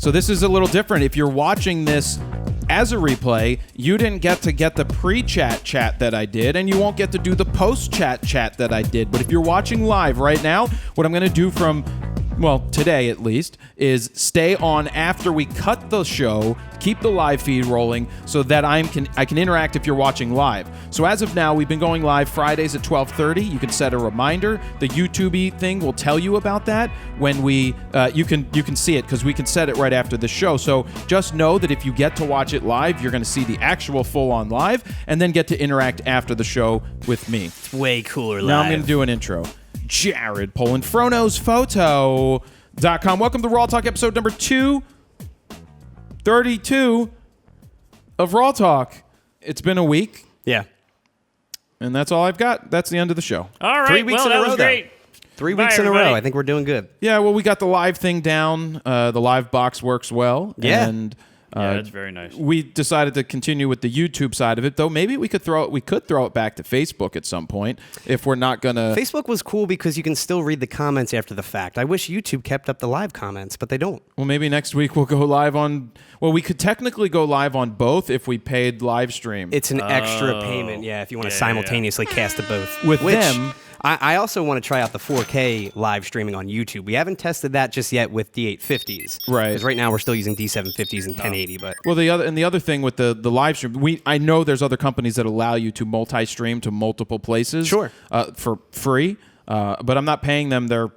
So this is a little different. If you're watching this as a replay, you didn't get the pre-chat chat that I did, and you won't get to do the post-chat chat that I did. But if you're watching live right now, what I'm going to do from, well, today at least, is stay on after we cut the show, keep the live feed rolling so that I can interact if you're watching live. So as of now, we've been going live Fridays at 12:30. You can set a reminder. The YouTube thing will tell you about that when we you can see it because we can set it right after the show. So just know that if you get to watch it live, you're going to see the actual full-on live and then get to interact after the show with me. It's way cooler live. Now I'm going to do an intro. Jared Polin, Froknowsphoto.com. Welcome to RAWtalk episode number 232 of RAWtalk. It's been a week. Yeah. And that's all I've got. That's the end of the show. All right. 3 weeks in a row, great. 3 Bye, weeks in a everybody. row. I think we're doing good. Yeah, well, we got the live thing down. The live box works well. Yeah. And Yeah, that's very nice. we decided to continue with the YouTube side of it, though maybe we could throw it back to Facebook at some point if we're not going to. Facebook was cool because you can still read the comments after the fact. I wish YouTube kept up the live comments, but they don't. Well, maybe next week we'll go live on. Well, we could technically go live on both if we paid live stream. It's an extra payment, if you want to simultaneously cast the both. With Which, them. I also want to try out the 4K live streaming on YouTube. We haven't tested that just yet with D850s. Right. Because right now we're still using D750s and 1080, but... Well, the other thing with the live stream, I know there's other companies that allow you to multi-stream to multiple places. Sure. For free, but I'm not paying them their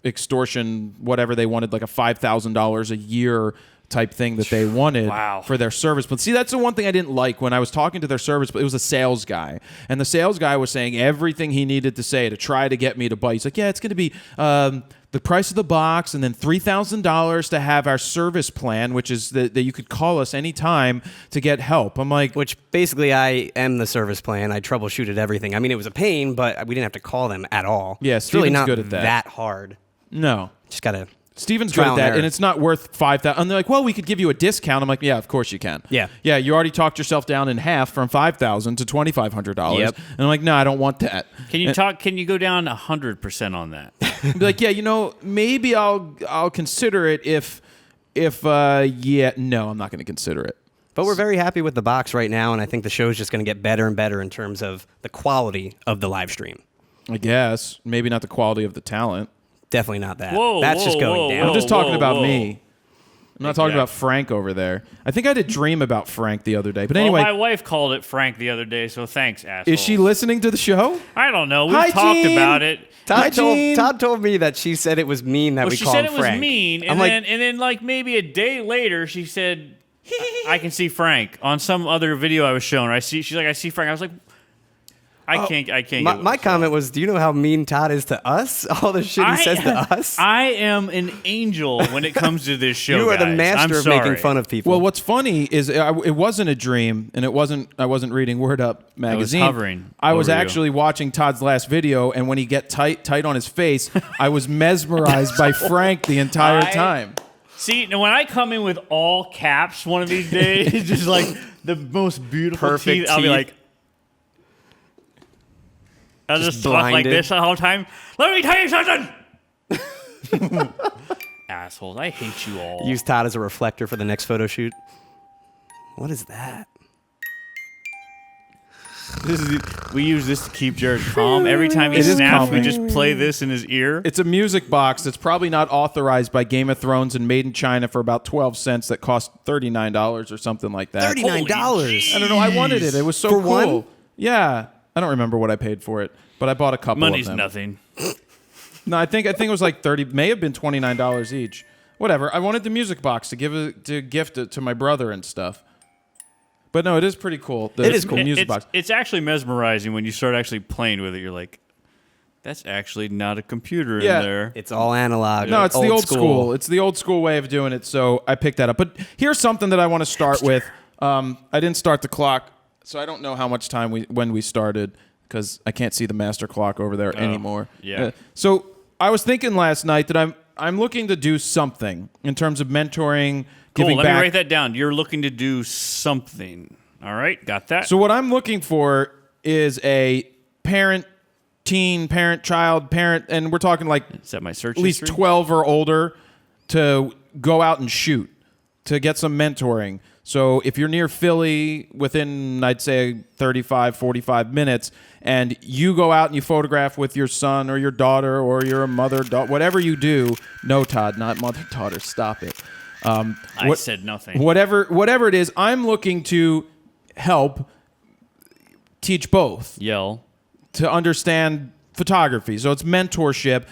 extortion, whatever they wanted, like a $5,000 a year type thing that they wanted for their service. But see, that's the one thing I didn't like when I was talking to their service, but it was a sales guy. And the sales guy was saying everything he needed to say to try to get me to buy. He's like, yeah, it's going to be the price of the box and then $3,000 to have our service plan, which is that you could call us anytime to get help. I'm like... Which basically I am the service plan. I troubleshooted everything. I mean, it was a pain, but we didn't have to call them at all. Yeah, it's really Steven's not good at that hard. No. Just got to... Steven's good at that, and it's not worth $5,000. And they're like, well, we could give you a discount. I'm like, yeah, of course you can. Yeah. Yeah, you already talked yourself down in half from $5,000 to $2,500. Yep. And I'm like, no, I don't want that. Can you go down 100% on that? Be like, yeah, maybe I'll consider it if no, I'm not going to consider it. But we're very happy with the box right now, and I think the show's just going to get better and better in terms of the quality of the live stream. I guess. Maybe not the quality of the talent. Definitely not that. That's just going down. I'm just talking about whoa. me. I'm not talking about Frank over there. I think I did dream about Frank the other day. But anyway. Well, my wife called it Frank the other day, so thanks, asshole. Is she listening to the show? I don't know. We've Hi, talked Jean. about it. Todd told me that she said it was mean that we She called said him it was Frank. mean, I'm and then like maybe a day later, she said, "I can see Frank" on some other video I was showing her. She's like, "I see Frank." I was like, I can't. My comment was, do you know how mean Todd is to us? All the shit he says to us? I am an angel when it comes to this show. You are the guys. master I'm of sorry. making fun of people. Well, what's funny is it wasn't a dream, and I wasn't reading Word Up magazine. I was hovering. I was over you. actually watching Todd's last video, and when he get tight on his face, I was mesmerized by Frank the entire time. See, now when I come in with all caps one of these days, it's just like the most beautiful Perfect teeth. I'll be like, I'll just talk like blinded. this the whole time. Let me tell you something. Assholes, I hate you all. Use Todd as a reflector for the next photo shoot. What is that? We use this to keep Jared calm. Every time he It is snaps, we calming. just play this in his ear. It's a music box that's probably not authorized by Game of Thrones and made in China for about 12 cents that cost $39 or something like that. $39. I don't know. I wanted it. It was so For cool. one? Yeah. I don't remember what I paid for it, but I bought a couple Money's of them. nothing. No, I think it was like 30, may have been $29 each. Whatever. I wanted the music box to gift it to my brother and stuff. But no, it is pretty cool. It is cool. Music box. It's actually mesmerizing when you start actually playing with it. You're like, that's actually not a computer in there. It's all analog. No, it's the old school. It's the old school way of doing it, so I picked that up. But here's something that I want to start with. I didn't start the clock, so I don't know how much time when we started because I can't see the master clock over there anymore. Yeah. So I was thinking last night that I'm looking to do something in terms of mentoring, giving Let back. me write that down. You're looking to do something. All right, got that. So what I'm looking for is a parent, child, and we're talking like is that my search at least history? 12 or older to go out and shoot, to get some mentoring. So if you're near Philly within, I'd say, 35, 45 minutes, and you go out and you photograph with your son or your daughter or your mother, whatever you do. No, Todd, not mother, daughter. Stop it. I said nothing. Whatever it is, I'm looking to help teach both. Yell. To understand photography. So it's mentorship.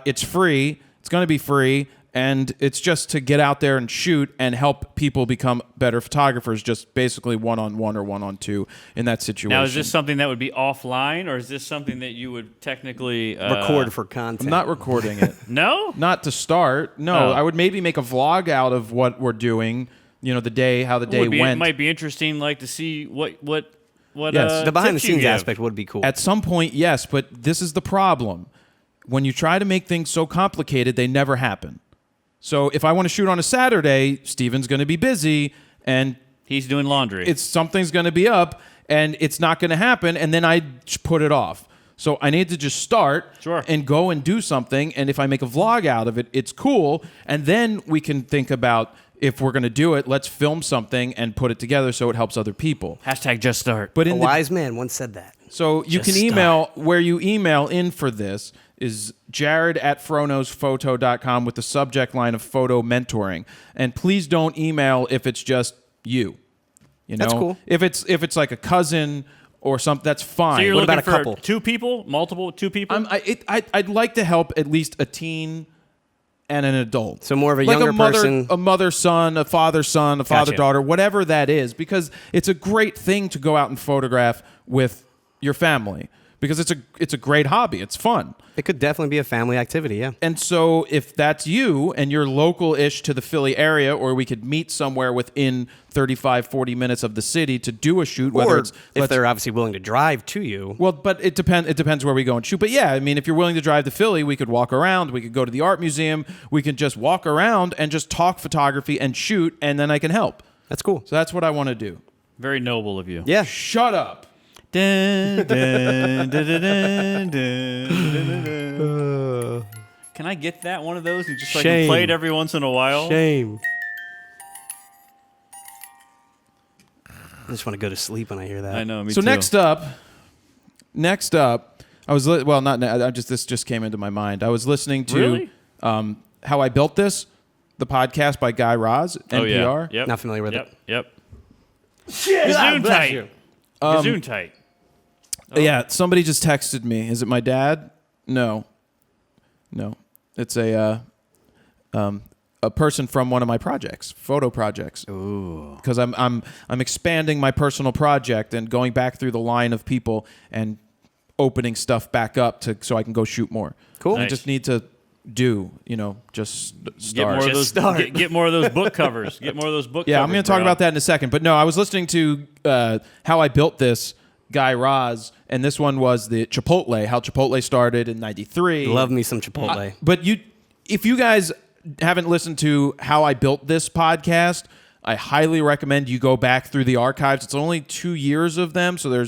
It's free. It's going to be free. And it's just to get out there and shoot and help people become better photographers, just basically one-on-one or one-on-two in that situation. Now, is this something that would be offline, or is this something that you would technically... record for content? I'm not recording it. No? Not to start. No, Oh. I would maybe make a vlog out of what we're doing, how the day went. It might be interesting, like, to see what Yes. The behind the tips you scenes give. aspect would be cool. At some point, yes, but this is the problem. When you try to make things so complicated, they never happen. So if I want to shoot on a Saturday, Steven's going to be busy, and He's doing laundry. something's going to be up, and it's not going to happen, and then I put it off. So I need to just start Sure. and go and do something, and if I make a vlog out of it, it's cool, and then we can think about, if we're going to do it, let's film something and put it together so it helps other people. Hashtag just start. But A in the wise man once said that. So you Just can email, where you email in for this is jared@froknowsphoto.com with the subject line of photo mentoring. And please don't email if it's just you. That's cool. If it's like a cousin or something, that's fine. So you're What looking about a for couple? 2 people? Multiple? 2 people? I'd like to help at least a teen and an adult. So more of a like younger a mother, person. a mother-son, a father-son, a father-daughter, whatever that is, because it's a great thing to go out and photograph with your family, because it's a great hobby. It's fun. It could definitely be a family activity, yeah. And so if that's you and you're local-ish to the Philly area, or we could meet somewhere within 35, 40 minutes of the city to do a shoot, whether Or it's if they're obviously willing to drive to you. well, but it depends where we go and shoot. But yeah, I mean, if you're willing to drive to Philly, we could walk around. We could go to the art museum. We could just walk around and just talk photography and shoot, and then I can help. That's cool. So that's what I want to do. Very noble of you. Yeah. Shut up. Dun, dun, dun, dun, dun, dun, dun. Can I get that one of those and just like Shame. play it every once in a while? Shame. I just want to go to sleep when I hear that. I know. Me So too. next up, I was this just came into my mind. I was listening to Really? How I Built This, the podcast by Guy Raz, Oh NPR. yeah. Yep. Not familiar with Yep. it. Yep. God bless you. Gesundheit. Yeah, somebody just texted me. Is it my dad? No. It's a person from one of my projects, photo projects. Ooh. Because I'm expanding my personal project and going back through the line of people and opening stuff back up so I can go shoot more. Cool. I Nice. just need to just Get start. more of those. start. Get more of those book covers. Get more of those book. Yeah, covers, I'm going to talk bro. about that in a second. But no, I was listening to How I Built This, Guy Raz, and this one was the Chipotle, how Chipotle started in '93. Love me some Chipotle. But if you guys haven't listened to How I Built This podcast, I highly recommend you go back through the archives. It's only 2 years of them, so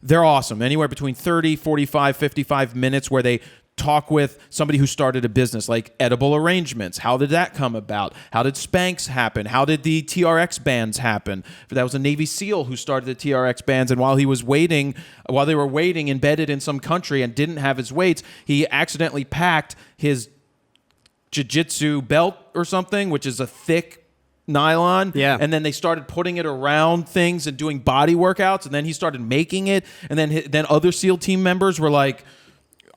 they're awesome. Anywhere between 30, 45, 55 minutes where they talk with somebody who started a business, like Edible Arrangements. How did that come about? How did Spanx happen? How did the TRX bands happen? That was a Navy SEAL who started the TRX bands, and while they were waiting embedded in some country and didn't have his weights, he accidentally packed his jiu-jitsu belt or something, which is a thick nylon. Yeah. And then they started putting it around things and doing body workouts, and then he started making it, and then other SEAL team members were like,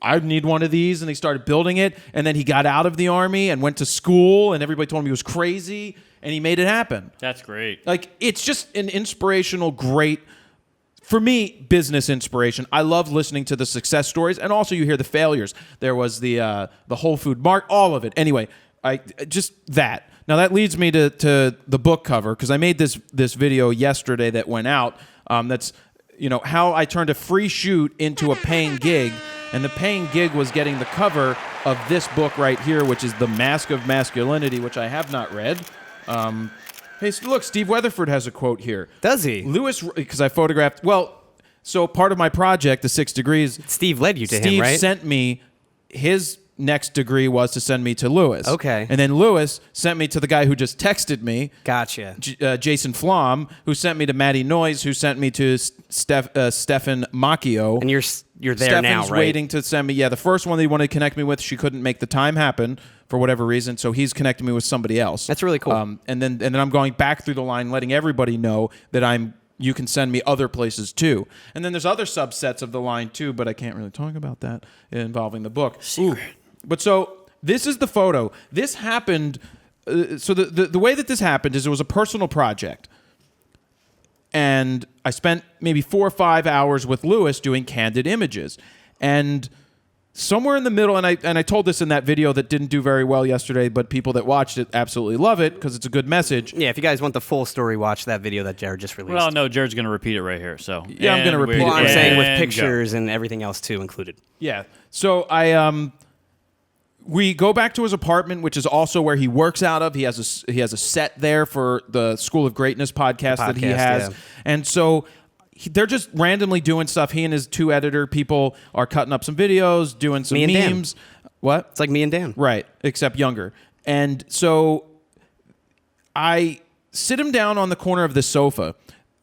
I need one of these, and they started building it, and then he got out of the Army and went to school, and everybody told him he was crazy, and he made it happen. That's great. Like, it's just an inspirational, great, for me, business inspiration. I love listening to the success stories, and also you hear the failures. There was the Whole Food Mart, all of it. Anyway, just that. Now that leads me to the book cover, because I made this video yesterday that went out. That's how I turned a free shoot into a paying gig, and the paying gig was getting the cover of this book right here, which is The Mask of Masculinity, which I have not read. Hey, look, Steve Weatherford has a quote here. Does he? Because I photographed. Well, so part of my project, the 6 Degrees, Steve led you to Steve him, right? sent me his next degree was to send me to Lewis. Okay. And then Lewis sent me to the guy who just texted me. Gotcha. Jason Flom, who sent me to Maddie Noyes, who sent me to Stefan Macchio. And you're there Stefan's now, right? waiting to send me. Yeah, the first one that he wanted to connect me with, she couldn't make the time happen for whatever reason, so he's connecting me with somebody else. That's really cool. And then I'm going back through the line, letting everybody know that you can send me other places too. And then there's other subsets of the line too, but I can't really talk about that involving the book. Secret. But so this is the photo. This happened. So the way that this happened is it was a personal project. And I spent maybe 4 or 5 hours with Lewis doing candid images. And somewhere in the middle, and I told this in that video that didn't do very well yesterday, but people that watched it absolutely love it because it's a good message. Yeah, if you guys want the full story, watch that video that Jared just released. Well, no, Jared's going to repeat it right here. So Yeah, I'm gonna repeat it. Well, I'm Yeah. saying with And pictures and everything else too included. Yeah. So we go back to his apartment, which is also where he works out of. He has a set there for the School of Greatness podcast that he has. Yeah. And so they're just randomly doing stuff. He and his 2 editor people are cutting up some videos, doing some Me and Dan. memes. What? It's like me and Dan. Right, except younger. And so I sit him down on the corner of the sofa,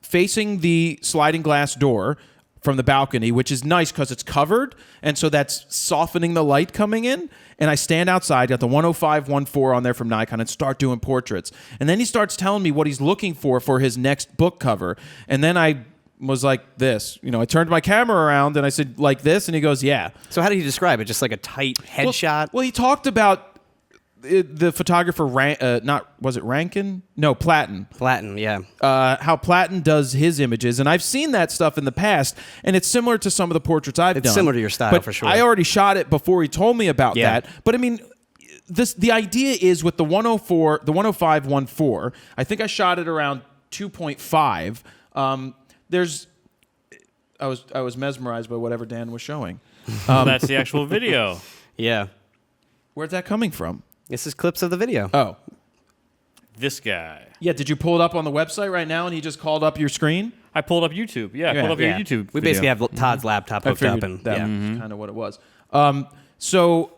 facing the sliding glass door from the balcony, which is nice because it's covered, and so that's softening the light coming in. And I stand outside, got the 105-14 on there from Nikon, and start doing portraits. And then he starts telling me what he's looking for his next book cover. And then I was like this. I turned my camera around, and I said, like this? And he goes, yeah. So how do you describe it? Just like a tight headshot? Well, he talked about the photographer, was it Rankin? No, Platten. Platten, yeah. How Platten does his images, and I've seen that stuff in the past, and it's similar to some of the portraits I've done. It's similar to your style, but for sure. I already shot it before he told me about Yeah. that. But I mean, the idea is with the 105-14. I think I shot it around 2.5. I was mesmerized by whatever Dan was showing. That's the actual video. Yeah. Where's that coming from? This is clips of the video. Oh. This guy. Yeah, did you pull it up on the website right now and he just called up your screen? I pulled up YouTube. Yeah, I Yeah. pulled up Yeah. your YouTube. We video. basically have Todd's laptop hooked up, and that yeah. was kind of what it was. So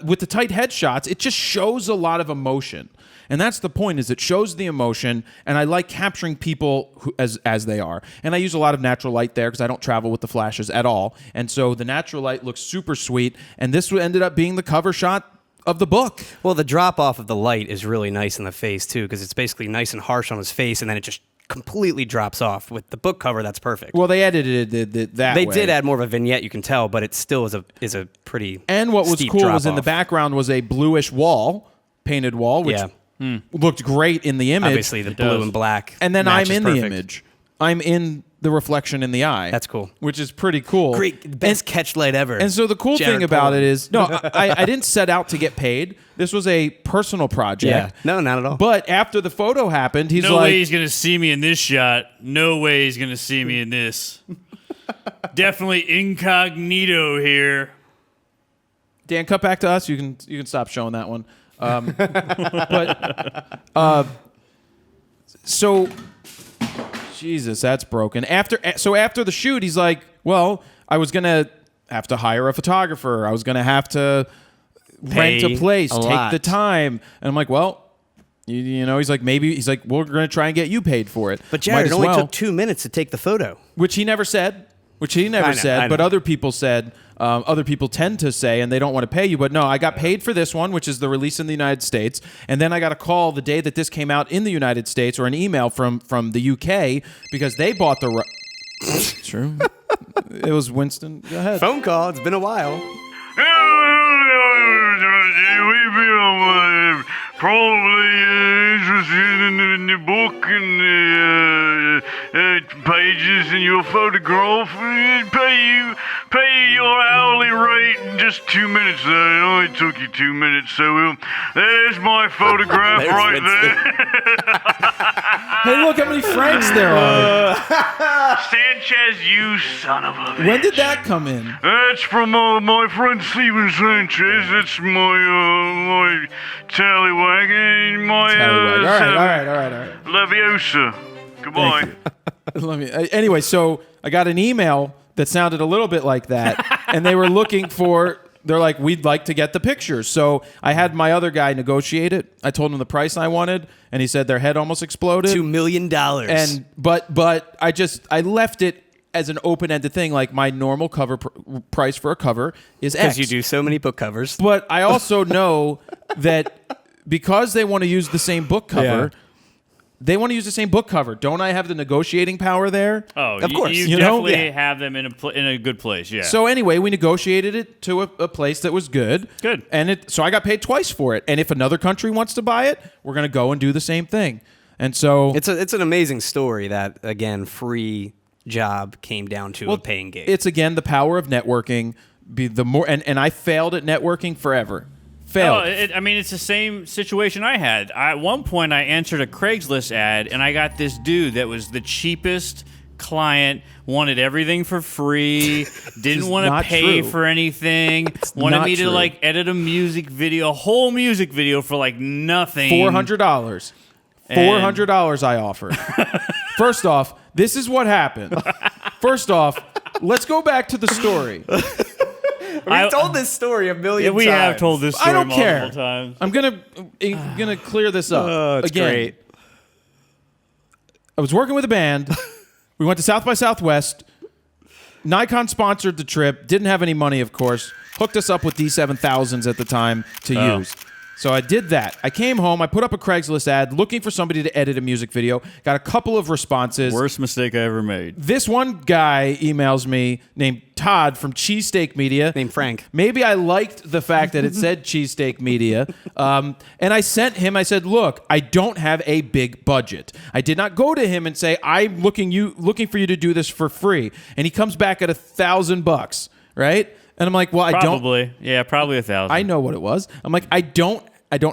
with the tight headshots, it just shows a lot of emotion. And that's the point, is it shows the emotion, and I like capturing people as they are. And I use a lot of natural light there because I don't travel with the flashes at all. And so the natural light looks super sweet, and this ended up being the cover shot of the book. Well, the drop off of the light is really nice in the face too, because it's basically nice and harsh on his face, and then it just completely drops off. With the book cover, that's perfect. Well, they edited it that They way. did add more of a vignette, you can tell, but it still is a pretty And what was steep cool was in the drop-off. background was a bluish wall, painted wall, which looked great in the image. Obviously, the blue does. and black. And then I'm matches in perfect. the image. I'm in the reflection in the eye. That's cool. Which is pretty cool. Great, best catch light ever. And so the cool Jared thing about Polin. it is, no, I didn't set out to get paid. This was a personal project. Yeah. No, not at all. But after the photo happened, he's No like, way he's going to see me in this shot. No way he's going to see me in this. Definitely incognito here. Dan, cut back to us. You can stop showing that one. So, Jesus, that's broken. After the shoot, he's like, well, I was gonna have to hire a photographer. I was gonna have to rent a place, take lot. the time, and I'm like, well, you know, he's like, we're gonna try and get you paid for it. But Jared, Might it as only well. took 2 minutes to take the photo. Which he never said. I know. But other people said. Other people tend to say, and they don't want to pay you. But no, I got paid for this one, which is the release in the United States. And then I got a call the day that this came out in the United States, or an email from the UK, because they bought the. True. It was Winston. Go ahead. Phone call. It's been a while. We've been probably interested in the book and pages and your photograph. Pay your hourly rate in just 2 minutes. It only took you 2 minutes, so there's my photograph There's right Winston. there. Hey, look how many francs there are. Sanchez, you son of a bitch. When did that come in? That's from my friend Steven Sanchez. That's my tallywag. My All right. Leviosa. Goodbye. Anyway, so I got an email that sounded a little bit like that, and they were looking for they're like, we'd like to get the pictures. So I had my other guy negotiate it. I told him the price I wanted, and he said their head almost exploded. $2 million. And but I left it as an open-ended thing. Like, my normal cover price for a cover is X. Because you do so many book covers. But I also know that because they want to use the same book cover. They want to use the same book cover. Don't I have the negotiating power there? Oh, of course. You definitely have them in a good place. Yeah. So anyway, we negotiated it to a place that was good. Good. And so I got paid twice for it. And if another country wants to buy it, we're going to go and do the same thing. And so It's an amazing story that, again, free job came down to a paying gig. it's again the power of networking. And I failed at networking forever. Failed. It's the same situation I had. At one point, I answered a Craigslist ad, and I got this dude that was the cheapest client, wanted everything for free, didn't want to pay for anything, wanted me to like edit a music video, a whole music video for like nothing. $400. $400 I offered. First off, this is what happened. First off, let's go back to the story. We've told this story a million times. We have told this story I don't multiple care. times. I'm gonna clear this up. Oh, it's again. great. I was working with a band. We went to South by Southwest. Nikon sponsored the trip. Didn't have any money, of course. Hooked us up with D7000s at the time to use. So I did that. I came home. I put up a Craigslist ad looking for somebody to edit a music video. Got a couple of responses. Worst mistake I ever made. This one guy emails me named Todd from Cheesesteak Media. Named Frank. Maybe I liked the fact that it said Cheesesteak Media. And I sent him, I said, look, I don't have a big budget. I did not go to him and say, I'm looking for you to do this for free. And he comes back at $1,000, right? And I'm like, well, Probably 1,000. I know what it was. I'm like, I don't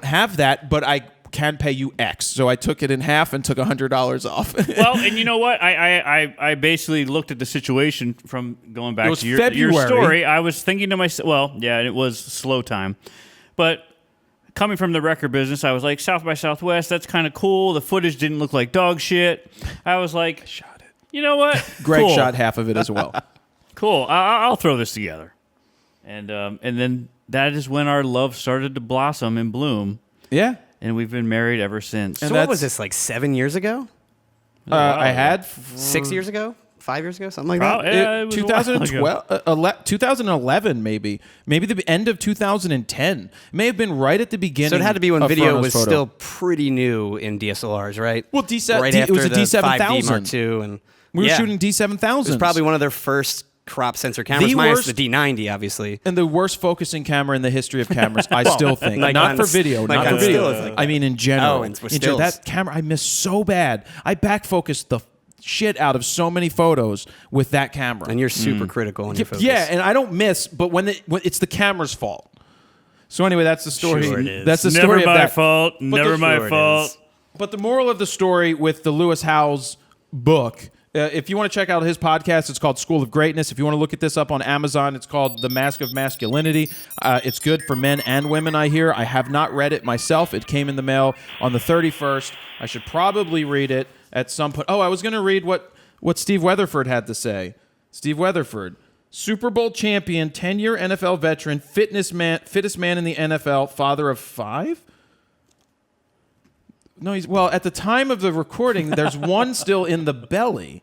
have that, but I can pay you X. So I took it in half and took $100 off. Well, and you know what? I basically looked at the situation from going back to your February. story. I was thinking to myself, well, yeah, it was slow time. But coming from the record business, I was like, South by Southwest, that's kind of cool. The footage didn't look like dog shit. I was like, shot it. You know what? Greg Cool. shot half of it as well. Cool. I'll throw this together. And then that is when our love started to blossom and bloom. Yeah. And we've been married ever since. So what was this, like 7 years ago? I had 6 years ago? 5 years ago? Something like that? Yeah, it was a while 2012, 2011 maybe the end of 2010. It may have been right at the beginning. So it had to be when of video was Froknowsphoto. still pretty new in DSLRs, right? Well, right it after was a the D7000. 5D Mark II, and We were shooting D7000s. It was probably one of their first crop sensor cameras, minus the D90, obviously. And the worst focusing camera in the history of cameras, I still think. Not for video. Not for Nikon video. still is like I mean, in general. Oh, and with stills. That camera, I miss so bad. I back focused the shit out of so many photos with that camera. And you're super critical on your focus. Yeah, and I don't miss, but when it's the camera's fault. So anyway, that's the story. Sure it is. That's the Never story of my that. fault. Never my Sure it fault. is. But the moral of the story with the Lewis Howes book, if you want to check out his podcast, it's called School of Greatness. If you want to look at this up on Amazon, it's called The Mask of Masculinity. It's good for men and women, I hear. I have not read it myself. It came in the mail on the 31st. I should probably read it at some point. Oh, I was going to read what Steve Weatherford had to say. Steve Weatherford, Super Bowl champion, 10-year NFL veteran, fittest man in the NFL, father of 5? No, at the time of the recording, there's one still in the belly.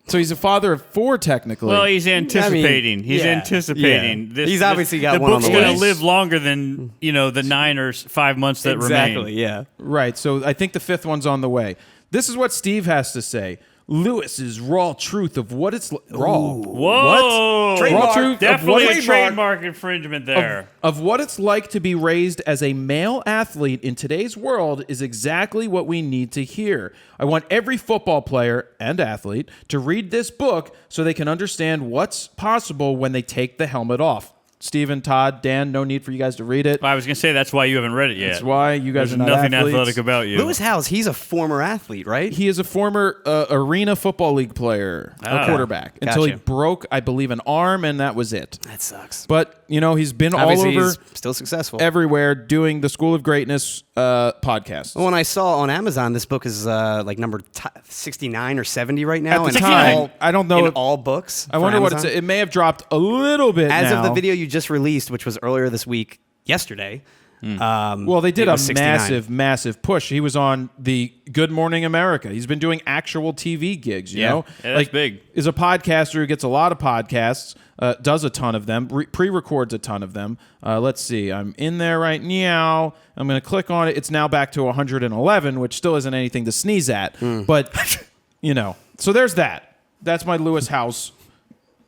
So he's a father of 4, technically. Well, he's anticipating. He's yeah. anticipating. Yeah. He's obviously got one on the book's going to list. live longer than the 9 or 5 months that remain. Exactly, yeah. Right, so I think the 5th one's on the way. This is what Steve has to say. Lewis's raw truth of what it's raw. Whoa! What? Raw truth of Definitely what a trademark infringement there. of what it's like to be raised as a male athlete in today's world is exactly what we need to hear. I want every football player and athlete to read this book so they can understand what's possible when they take the helmet off. Stephen, Todd, Dan, no need for you guys to read it. I was going to say that's why you haven't read it yet. That's why you guys There's are not nothing athletes. athletic about you. Lewis Howes, he's a former athlete, right? He is a former Arena Football League player, a quarterback, until he Gotcha. broke, I believe, an arm, and that was it. That sucks. But, he's been Obviously, all over, he's still successful. everywhere, doing the School of Greatness podcast. When I saw on Amazon, this book is like number 69 or 70 right now. At the and time, all, I don't know in if- all books. I wonder what it's. It may have dropped a little bit As now. of the video you just released, which was earlier this week, yesterday. Well, they did it a was 69. massive push. He was on the Good Morning America. He's been doing actual TV gigs, you know? Yeah, that's big. Is a podcaster who gets a lot of podcasts, does a ton of them, pre-records a ton of them. Let's see. I'm in there right now. I'm going to click on it. It's now back to 111, which still isn't anything to sneeze at. But, you know, so there's that. That's my Lewis House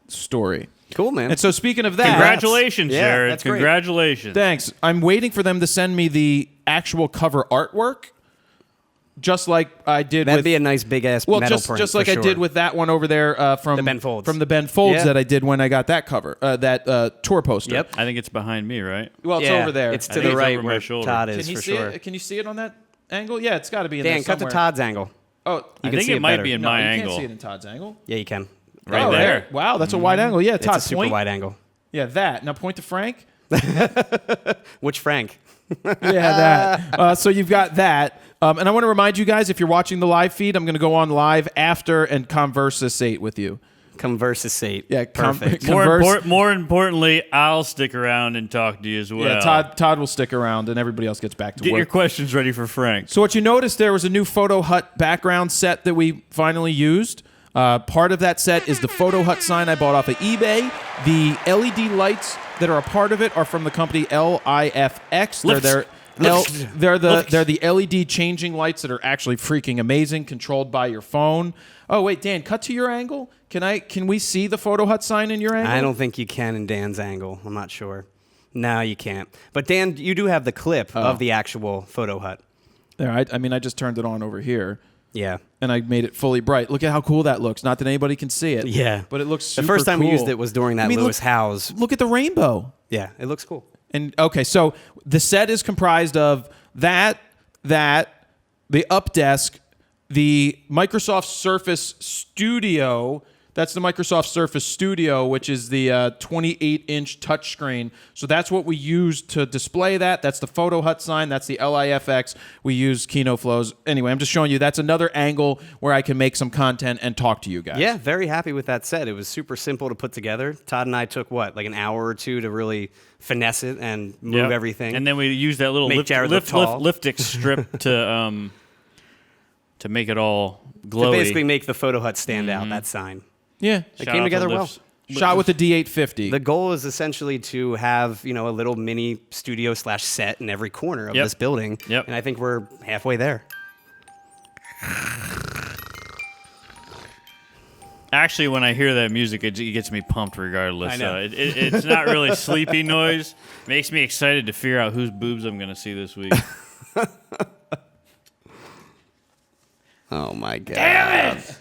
story. Cool, man. And so speaking of that... Congratulations, Yeah, Jared. that's great. Congratulations. Thanks. I'm waiting for them to send me the actual cover artwork, just like I did That'd with... be a nice big-ass metal print, just like for I sure. did with that one over there from The Ben Folds. From the Ben Folds Yeah. that I did when I got that cover, that tour poster. Yep. I think it's behind me, right? Well, it's Yeah, over there. It's I to think the it's right over my where shoulder. Todd Can is, you for see sure. it? Can you see it on that angle? Yeah, it's got to be in Dan, there cut somewhere. to Todd's angle. Oh, I can think see it it might better. be in no, my you angle. can't see it in Todd's angle. Yeah, you can. Right Oh, there. Wow, that's a wide angle. Yeah, Todd, It's a super point. wide angle. Yeah, that. Now point to Frank. Which Frank? Yeah, that. So you've got that. And I want to remind you guys, if you're watching the live feed, I'm going to go on live after and conversate with you. Conversate. Yeah, Perfect. More importantly, I'll stick around and talk to you as well. Yeah, Todd will stick around, and everybody else gets back to Get work. your questions ready for Frank. So what you noticed, there was a new Photo Hut background set that we finally used. Part of that set is the Photo Hut sign I bought off of eBay. The LED lights that are a part of it are from the company LIFX. They're the LED changing lights that are actually freaking amazing, controlled by your phone. Oh wait, Dan, cut to your angle. Can we see the Photo Hut sign in your angle? I don't think you can in Dan's angle. I'm not sure. No, you can't. But Dan, you do have the clip of the actual Photo Hut. There, I just turned it on over here. Yeah. And I made it fully bright. Look at how cool that looks. Not that anybody can see it. Yeah. But it looks super The first time cool. we used it was during that Lewis House. Look at the rainbow. Yeah, it looks cool. And okay, so the set is comprised of the up desk, the Microsoft Surface Studio. That's the Microsoft Surface Studio, which is the 28-inch touchscreen. So that's what we use to display that. That's the Photo Hut sign. That's the LIFX. We use Kino Flows. Anyway, I'm just showing you that's another angle where I can make some content and talk to you guys. Yeah, very happy with that set. It was super simple to put together. Todd and I took, like an hour or two to really finesse it and move Yep. everything. And then we used that little Make Jared look tall. lift strip to make it all glowy. to basically make the Photo Hut stand out, that sign. Yeah. It came together well. Shot with the D850. The goal is essentially to have, a little mini studio / set in every corner of Yep. this building. Yep. And I think we're halfway there. Actually, when I hear that music, it gets me pumped regardless. I know. It's not really sleepy noise. Makes me excited to figure out whose boobs I'm going to see this week. Oh, my God. Damn it!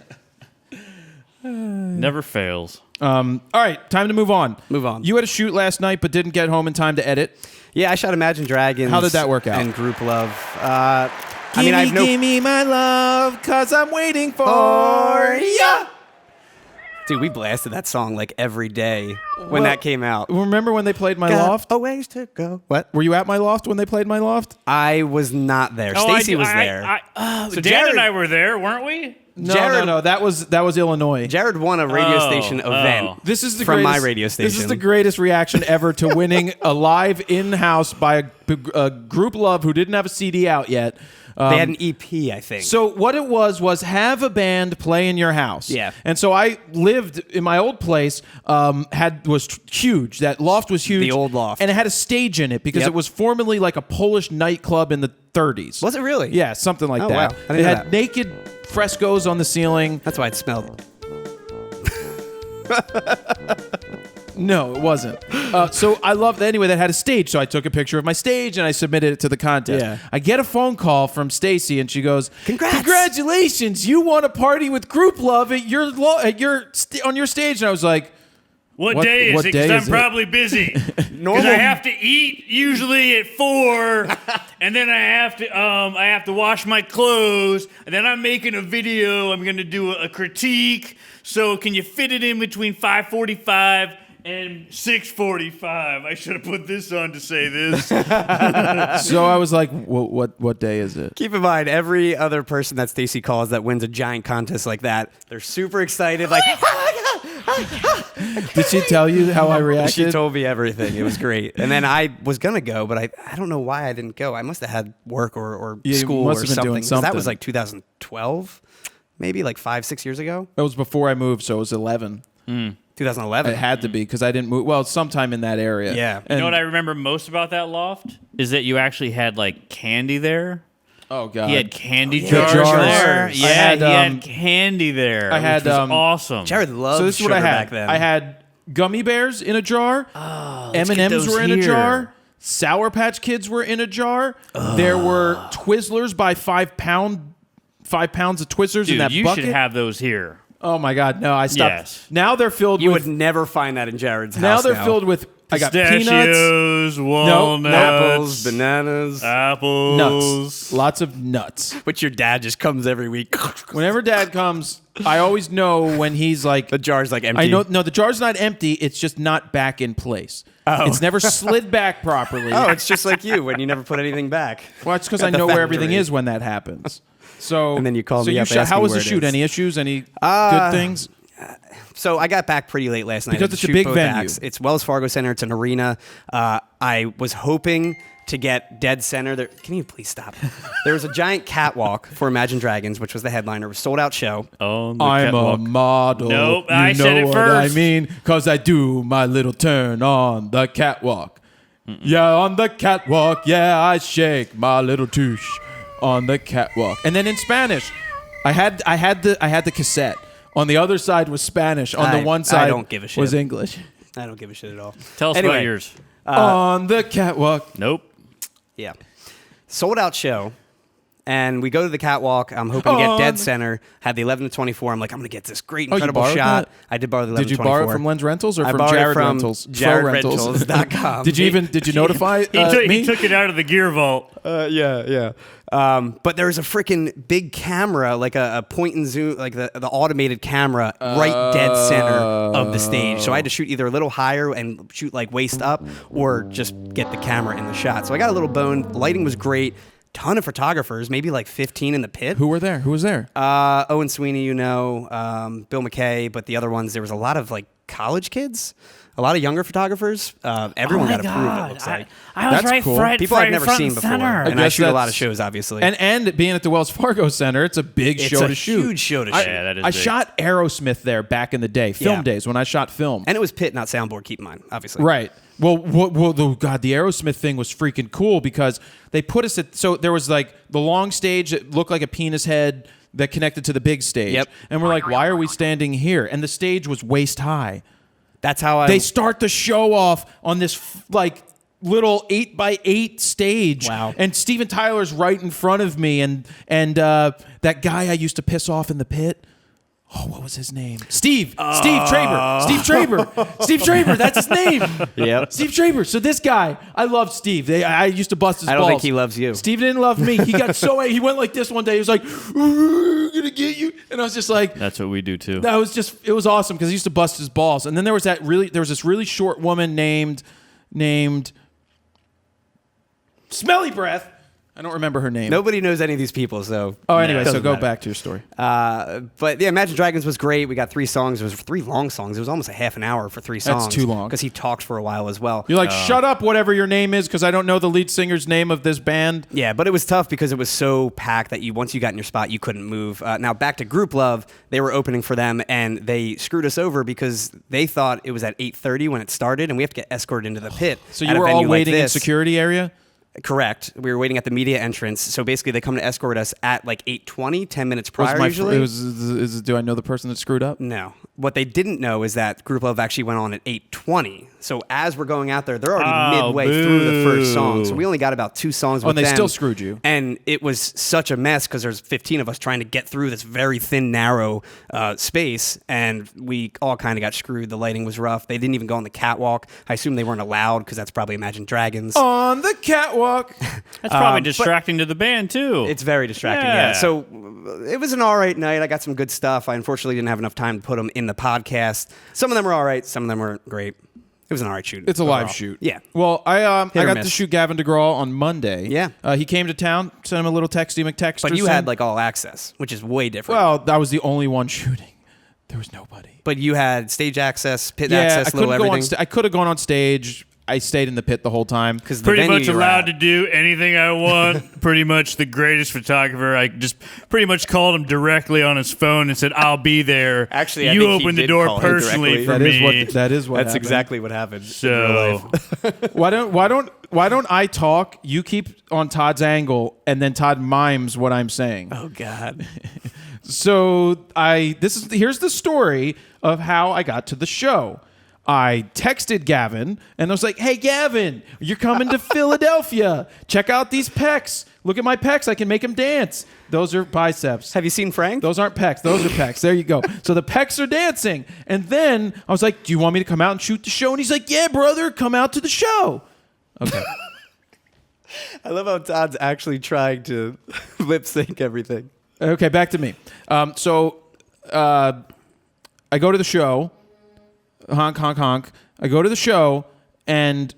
Never fails. All right, time to move on. Move on. You had a shoot last night, but didn't get home in time to edit. Yeah, I shot Imagine Dragons. How did that work out? And Group Love. Give me my love, cause I'm waiting for ya. Dude, we blasted that song like every day when that came out. Remember when they played My Loft? A ways to go. What? Were you at My Loft when they played My Loft? I was not there. Stacy was there. So Dan Jared- and I were there, weren't we? No. That was Illinois. Jared won a radio station event. oh. This is the from greatest, my radio station. This is the greatest reaction ever to winning a live in-house by a Group Love who didn't have a CD out yet. They had an EP, I think. So what it was have a band play in your house. Yeah. And so I lived in my old place, was huge. That loft was huge. The old loft. And it had a stage in it because Yep. it was formerly like a Polish nightclub in the 30s. Was it really? Yeah, something like Oh, that. wow. I didn't It know had that. naked frescoes on the ceiling. That's why it smelled. No, it wasn't. So I loved anyway. That had a stage, so I took a picture of my stage and I submitted it to the contest. Yeah. I get a phone call from Stacy, and she goes, Congrats. "Congratulations! You won a party with Group Love at on your stage." And I was like, What What- day is what it? day Because is I'm it? probably busy. Because I have to eat usually at 4, and then I have to wash my clothes, and then I'm making a video. I'm going to do a critique. So can you fit it in between 5:45 and 6:45? I should have put this on to say this. so I was like, "What day is it?" Keep in mind, every other person that Stacy calls that wins a giant contest like that, they're super excited, like, oh my God, Did she tell you how I reacted? She told me everything. It was great. And then I was going to go, but I don't know why I didn't go. I must have had work or school or something. 'Cause that was like 2012, maybe like 5-6 years ago. That was before I moved, so it was 11. 2011. It had to be because I didn't move. Well, sometime in that area. Yeah. You know what I remember most about that loft is that you actually had like candy there. Oh god. He had candy jars. jars there. He Yeah, he had had candy there. I had, which was awesome. Jared loved So this is sugar what I had. back then. I had gummy bears in a jar. let's get M&Ms those were in a here. jar. Sour Patch Kids were in a jar. There were Twizzlers by 5 pounds of Twizzlers Dude, in that you bucket. should have those here. Oh my god, no! I stopped. Yes. Now they're filled You with. would never find that in Jared's house. Now they're filled with. I got peanuts, Pistachios, walnuts, apples, bananas, apples. nuts, lots of nuts. which your dad just comes every week. Whenever Dad comes, I always know when he's like. The jar's like empty. I know. No, the jar's not empty. It's just not back in place. Oh. It's never slid back properly. Oh, it's just like you when you never put anything back. Well, it's because At I the know where everything factory. is when that happens. So And then you call me up How asking was where the it shoot? is. Any issues? Any good things? So I got back pretty late last night. Because I had it's to a shoot big both venue. acts. It's Wells Fargo Center. It's an arena. I was hoping to get dead center. There, can you please stop? There was a giant catwalk for Imagine Dragons, which was the headliner. It was a sold-out show. On the I'm catwalk. a model. Nope, you I know said it what first. I mean, because I do my little turn on the catwalk. Yeah, on the catwalk. Yeah, I shake my little touche on the catwalk. And then in Spanish, I had the cassette. On the other side was Spanish. On the one side don't give a shit. was English. I don't give a shit at all. Tell us Anyway, about yours. On the catwalk. Nope. Yeah. Sold-out show. And we go to the catwalk. I'm hoping to get dead center. Had the 11 to 24. I'm like, I'm going to get this great, you incredible borrowed shot. that? I did borrow the 11 Did you to 24. borrow it from Lens Rentals or I from borrowed Jared it from Rentals? JaredRentals.com. Did you notify He me? took it out of the gear vault. Yeah. But there's a freaking big camera, like a point and zoom, like the automated camera, right dead center of the stage. So I had to shoot either a little higher and shoot like waist up, or just get the camera in the shot. So I got a little bone. Lighting was great. Ton of photographers, maybe like 15 in the pit. Who were there? Who was there? Owen Sweeney, Bill McKay, but the other ones, there was a lot of like college kids. A lot of younger photographers. Everyone got approved, it looks like. I was That's right cool. front, People I've never front seen and before. center. And I guess shoot a lot that's- of shows, obviously. And being at the Wells Fargo Center, it's a big show to shoot. Huge show to I- shoot. Yeah, that is I big. shot Aerosmith there back in the day, film Yeah. days when I shot film. And it was pit, not soundboard, keep in mind, obviously. Right. Well, the Aerosmith thing was freaking cool because they put us at, so there was like the long stage that looked like a penis head that connected to the big stage. Yep. And we're like, why are we standing here? And the stage was waist high. That's how They start the show off on this like little 8x8 stage. Wow. And Steven Tyler's right in front of me, and that guy I used to piss off in the pit. Oh, what was his name? Steve Draper. Steve Draper. That's his name. Yep. Steve Draper. So this guy, I love Steve. I used to bust his balls. I don't think he loves you. Steve didn't love me. He got so he went like this one day. He was like, "I'm gonna get you," and I was just like, That's what we do too. it was awesome because he used to bust his balls. And then there was this really short woman named Smelly Breath. I don't remember her name. Nobody knows any of these people, so. Oh, anyway, so doesn't go matter. back to your story. But yeah, Imagine Dragons was great. We got 3 songs. It was 3 long songs. It was almost a half an hour for 3 songs. That's too long. Because he talked for a while as well. You're like, shut up, whatever your name is, because I don't know the lead singer's name of this band. Yeah, but it was tough because it was so packed that once you got in your spot, you couldn't move. Now back to Group Love, they were opening for them, and they screwed us over because they thought it was at 8:30 when it started, and we have to get escorted into the pit. So at you a were all venue like waiting in this. security area? Correct. We were waiting at the media entrance. So basically, they come to escort us at like 8:20, 10 minutes prior usually. Do I know the person that screwed up? No. What they didn't know is that Group Love actually went on at 8:20. So as we're going out there, they're already midway through the first song. So we only got about 2 songs with and they them. still screwed you. And it was such a mess because there's 15 of us trying to get through this very thin, narrow space. And we all kind of got screwed. The lighting was rough. They didn't even go on the catwalk. I assume they weren't allowed because that's probably Imagine Dragons. On the catwalk. That's probably distracting to the band too. It's very distracting, Yeah. yeah. So it was an all right night. I got some good stuff. I unfortunately didn't have enough time to put them in the podcast. Some of them were all right. Some of them were great. It was an all right shoot. It's a live overall. shoot. Yeah. Well, I or got to miss. shoot Gavin DeGraw on Monday. Yeah. He came to town, sent him a little texty McTexter. But you had like all access, which is way different. Well, I was the only one shooting. There was nobody. But you had stage access, pit Yeah, access, I couldn't go on. everything. I could have gone on stage. I stayed in the pit the whole time. Because Pretty much allowed to do anything I want. Pretty much the greatest photographer. I just pretty much called him directly on his phone and said, "I'll be there." Actually, I you think he opened the did door call him personally for me. That is what. That's happened. exactly what happened. So Why don't I talk? You keep on Todd's angle, and then Todd mimes what I'm saying. Oh God. So here's the story of how I got to the show. I texted Gavin and I was like, "Hey Gavin, you're coming to Philadelphia. Check out these pecs. Look at my pecs. I can make them dance. Those are biceps. Have you seen Frank? Those aren't pecs. Those are pecs. There you go. So the pecs are dancing." And then I was like, "Do you want me to come out and shoot the show?" And he's like, "Yeah, brother, come out to the show." Okay. I love how Todd's actually trying to lip sync everything. Okay, back to me. So I go to the show. Honk, honk, honk. I go to the show and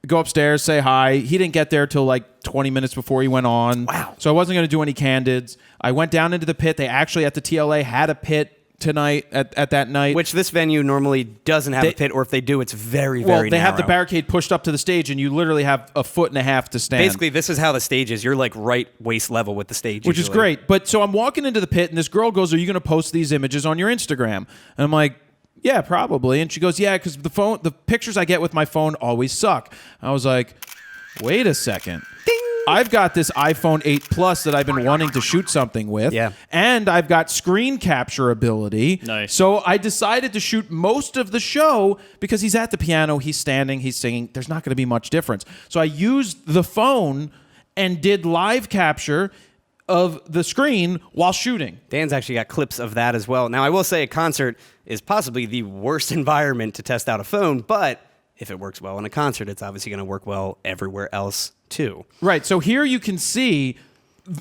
go upstairs, say hi. He didn't get there till like 20 minutes before he went on. Wow. So I wasn't going to do any candids. I went down into the pit. They actually at the TLA had a pit tonight at that night. Which this venue normally doesn't have a pit, or if they do, it's very, very they have the narrow. barricade pushed up to the stage, and you literally have a foot and a half to stand. Basically, this is how the stage is. You're like right waist level with the stage. Which is usually. great. But so I'm walking into the pit, and this girl goes, "Are you going to post these images on your Instagram?" And I'm like, "Yeah, probably." And she goes, "Yeah, because the pictures I get with my phone always suck." I was like, "Wait a second. Ding. I've got this iPhone 8 Plus that I've been wanting to shoot something with. Yeah. And I've got screen capture ability. Nice. So I decided to shoot most of the show because he's at the piano, he's standing, he's singing. There's not going to be much difference. So I used the phone and did live capture of the screen while shooting. Dan's actually got clips of that as well. Now, I will say a concert is possibly the worst environment to test out a phone, but if it works well in a concert, it's obviously going to work well everywhere else too. Right. So here you can see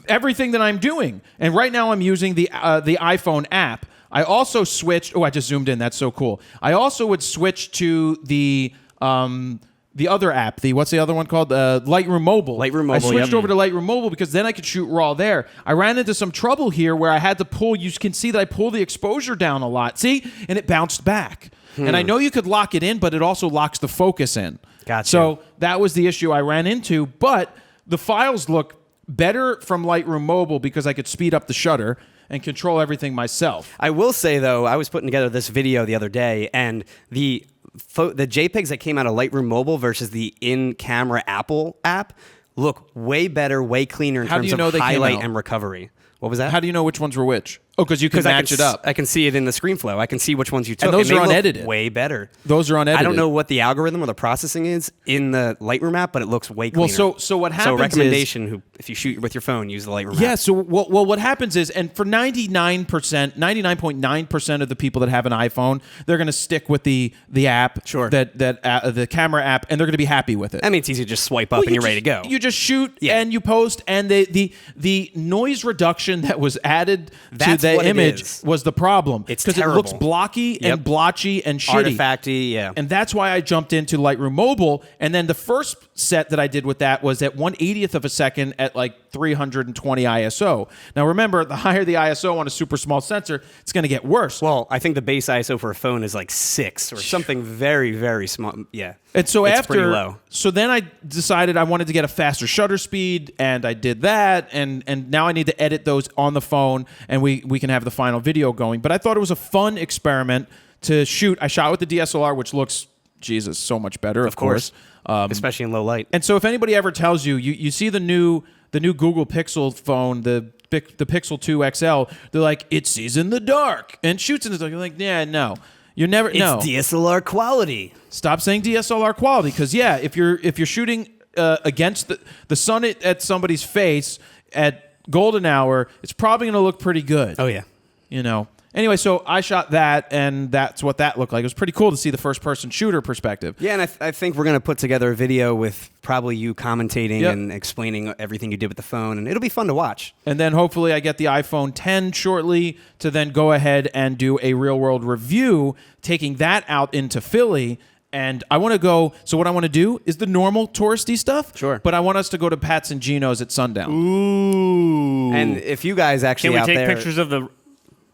everything that I'm doing. And right now I'm using the iPhone app. I also switched. Oh, I just zoomed in. That's so cool. I also would switch to the other app. What's the other one called? Lightroom Mobile. Lightroom Mobile, I switched yep. over to Lightroom Mobile because then I could shoot raw there. I ran into some trouble here where I had to pull. You can see that I pulled the exposure down a lot. See? And it bounced back. And I know you could lock it in, but it also locks the focus in. Gotcha. So that was the issue I ran into. But the files look better from Lightroom Mobile because I could speed up the shutter and control everything myself. I will say, though, I was putting together this video the other day, and the JPEGs that came out of Lightroom Mobile versus the in-camera Apple app look way better, way cleaner in How do terms you know of they came highlight out? and recovery. What was that? How do you know which ones were which? Oh, because you can match it up. I can see it in the screen flow. I can see which ones you took. And those they are look unedited. Way better. Those are unedited. I don't know what the algorithm or the processing is in the Lightroom app, but it looks way cleaner. Well, so what happens So recommendation, if you shoot with your phone, use the Lightroom app. Yeah, so what happens is, and for 99.9% of the people that have an iPhone, they're going to stick with the app, Sure. the camera app, and they're going to be happy with it. I mean, it's easy to just swipe up and you're ready to go. You just shoot Yeah. and you post, and the noise reduction that was added That's to the what it image is. was the problem. It's because it looks terrible. blocky Yep. and blotchy and shitty. Artifacty, yeah. And that's why I jumped into Lightroom Mobile. And then the first set that I did with that was at 1/80th of a second at like 320 ISO. Now remember, the higher the ISO on a super small sensor, it's going to get worse. Well, I think the base ISO for a phone is like 6 or something very, very small. Yeah. And so it's pretty after, low. so then I decided I wanted to get a faster shutter speed, and I did that. And now I need to edit those on the phone, and we can have the final video going. But I thought it was a fun experiment to shoot. I shot with the DSLR, which looks, Jesus, so much better, of course. Especially in low light. And so if anybody ever tells you, you see the new Google Pixel phone, the Pixel 2 XL, they're like, it sees in the dark and shoots in the dark. You're like, yeah, no. You're never, no. It's DSLR quality. Stop saying DSLR quality, because yeah, if you're shooting against the sun at somebody's face at golden hour, it's probably going to look pretty good. Oh, yeah. You know. Anyway, so I shot that, and that's what that looked like. It was pretty cool to see the first-person shooter perspective. Yeah, and I think we're going to put together a video with probably you commentating Yep. and explaining everything you did with the phone, and it'll be fun to watch. And then hopefully I get the iPhone 10 shortly to then go ahead and do a real-world review, taking that out into Philly. And I want to go, so what I want to do is the normal touristy stuff. Sure. But I want us to go to Pat's and Gino's at sundown. Ooh. And if you guys actually Can we out take there, pictures of the...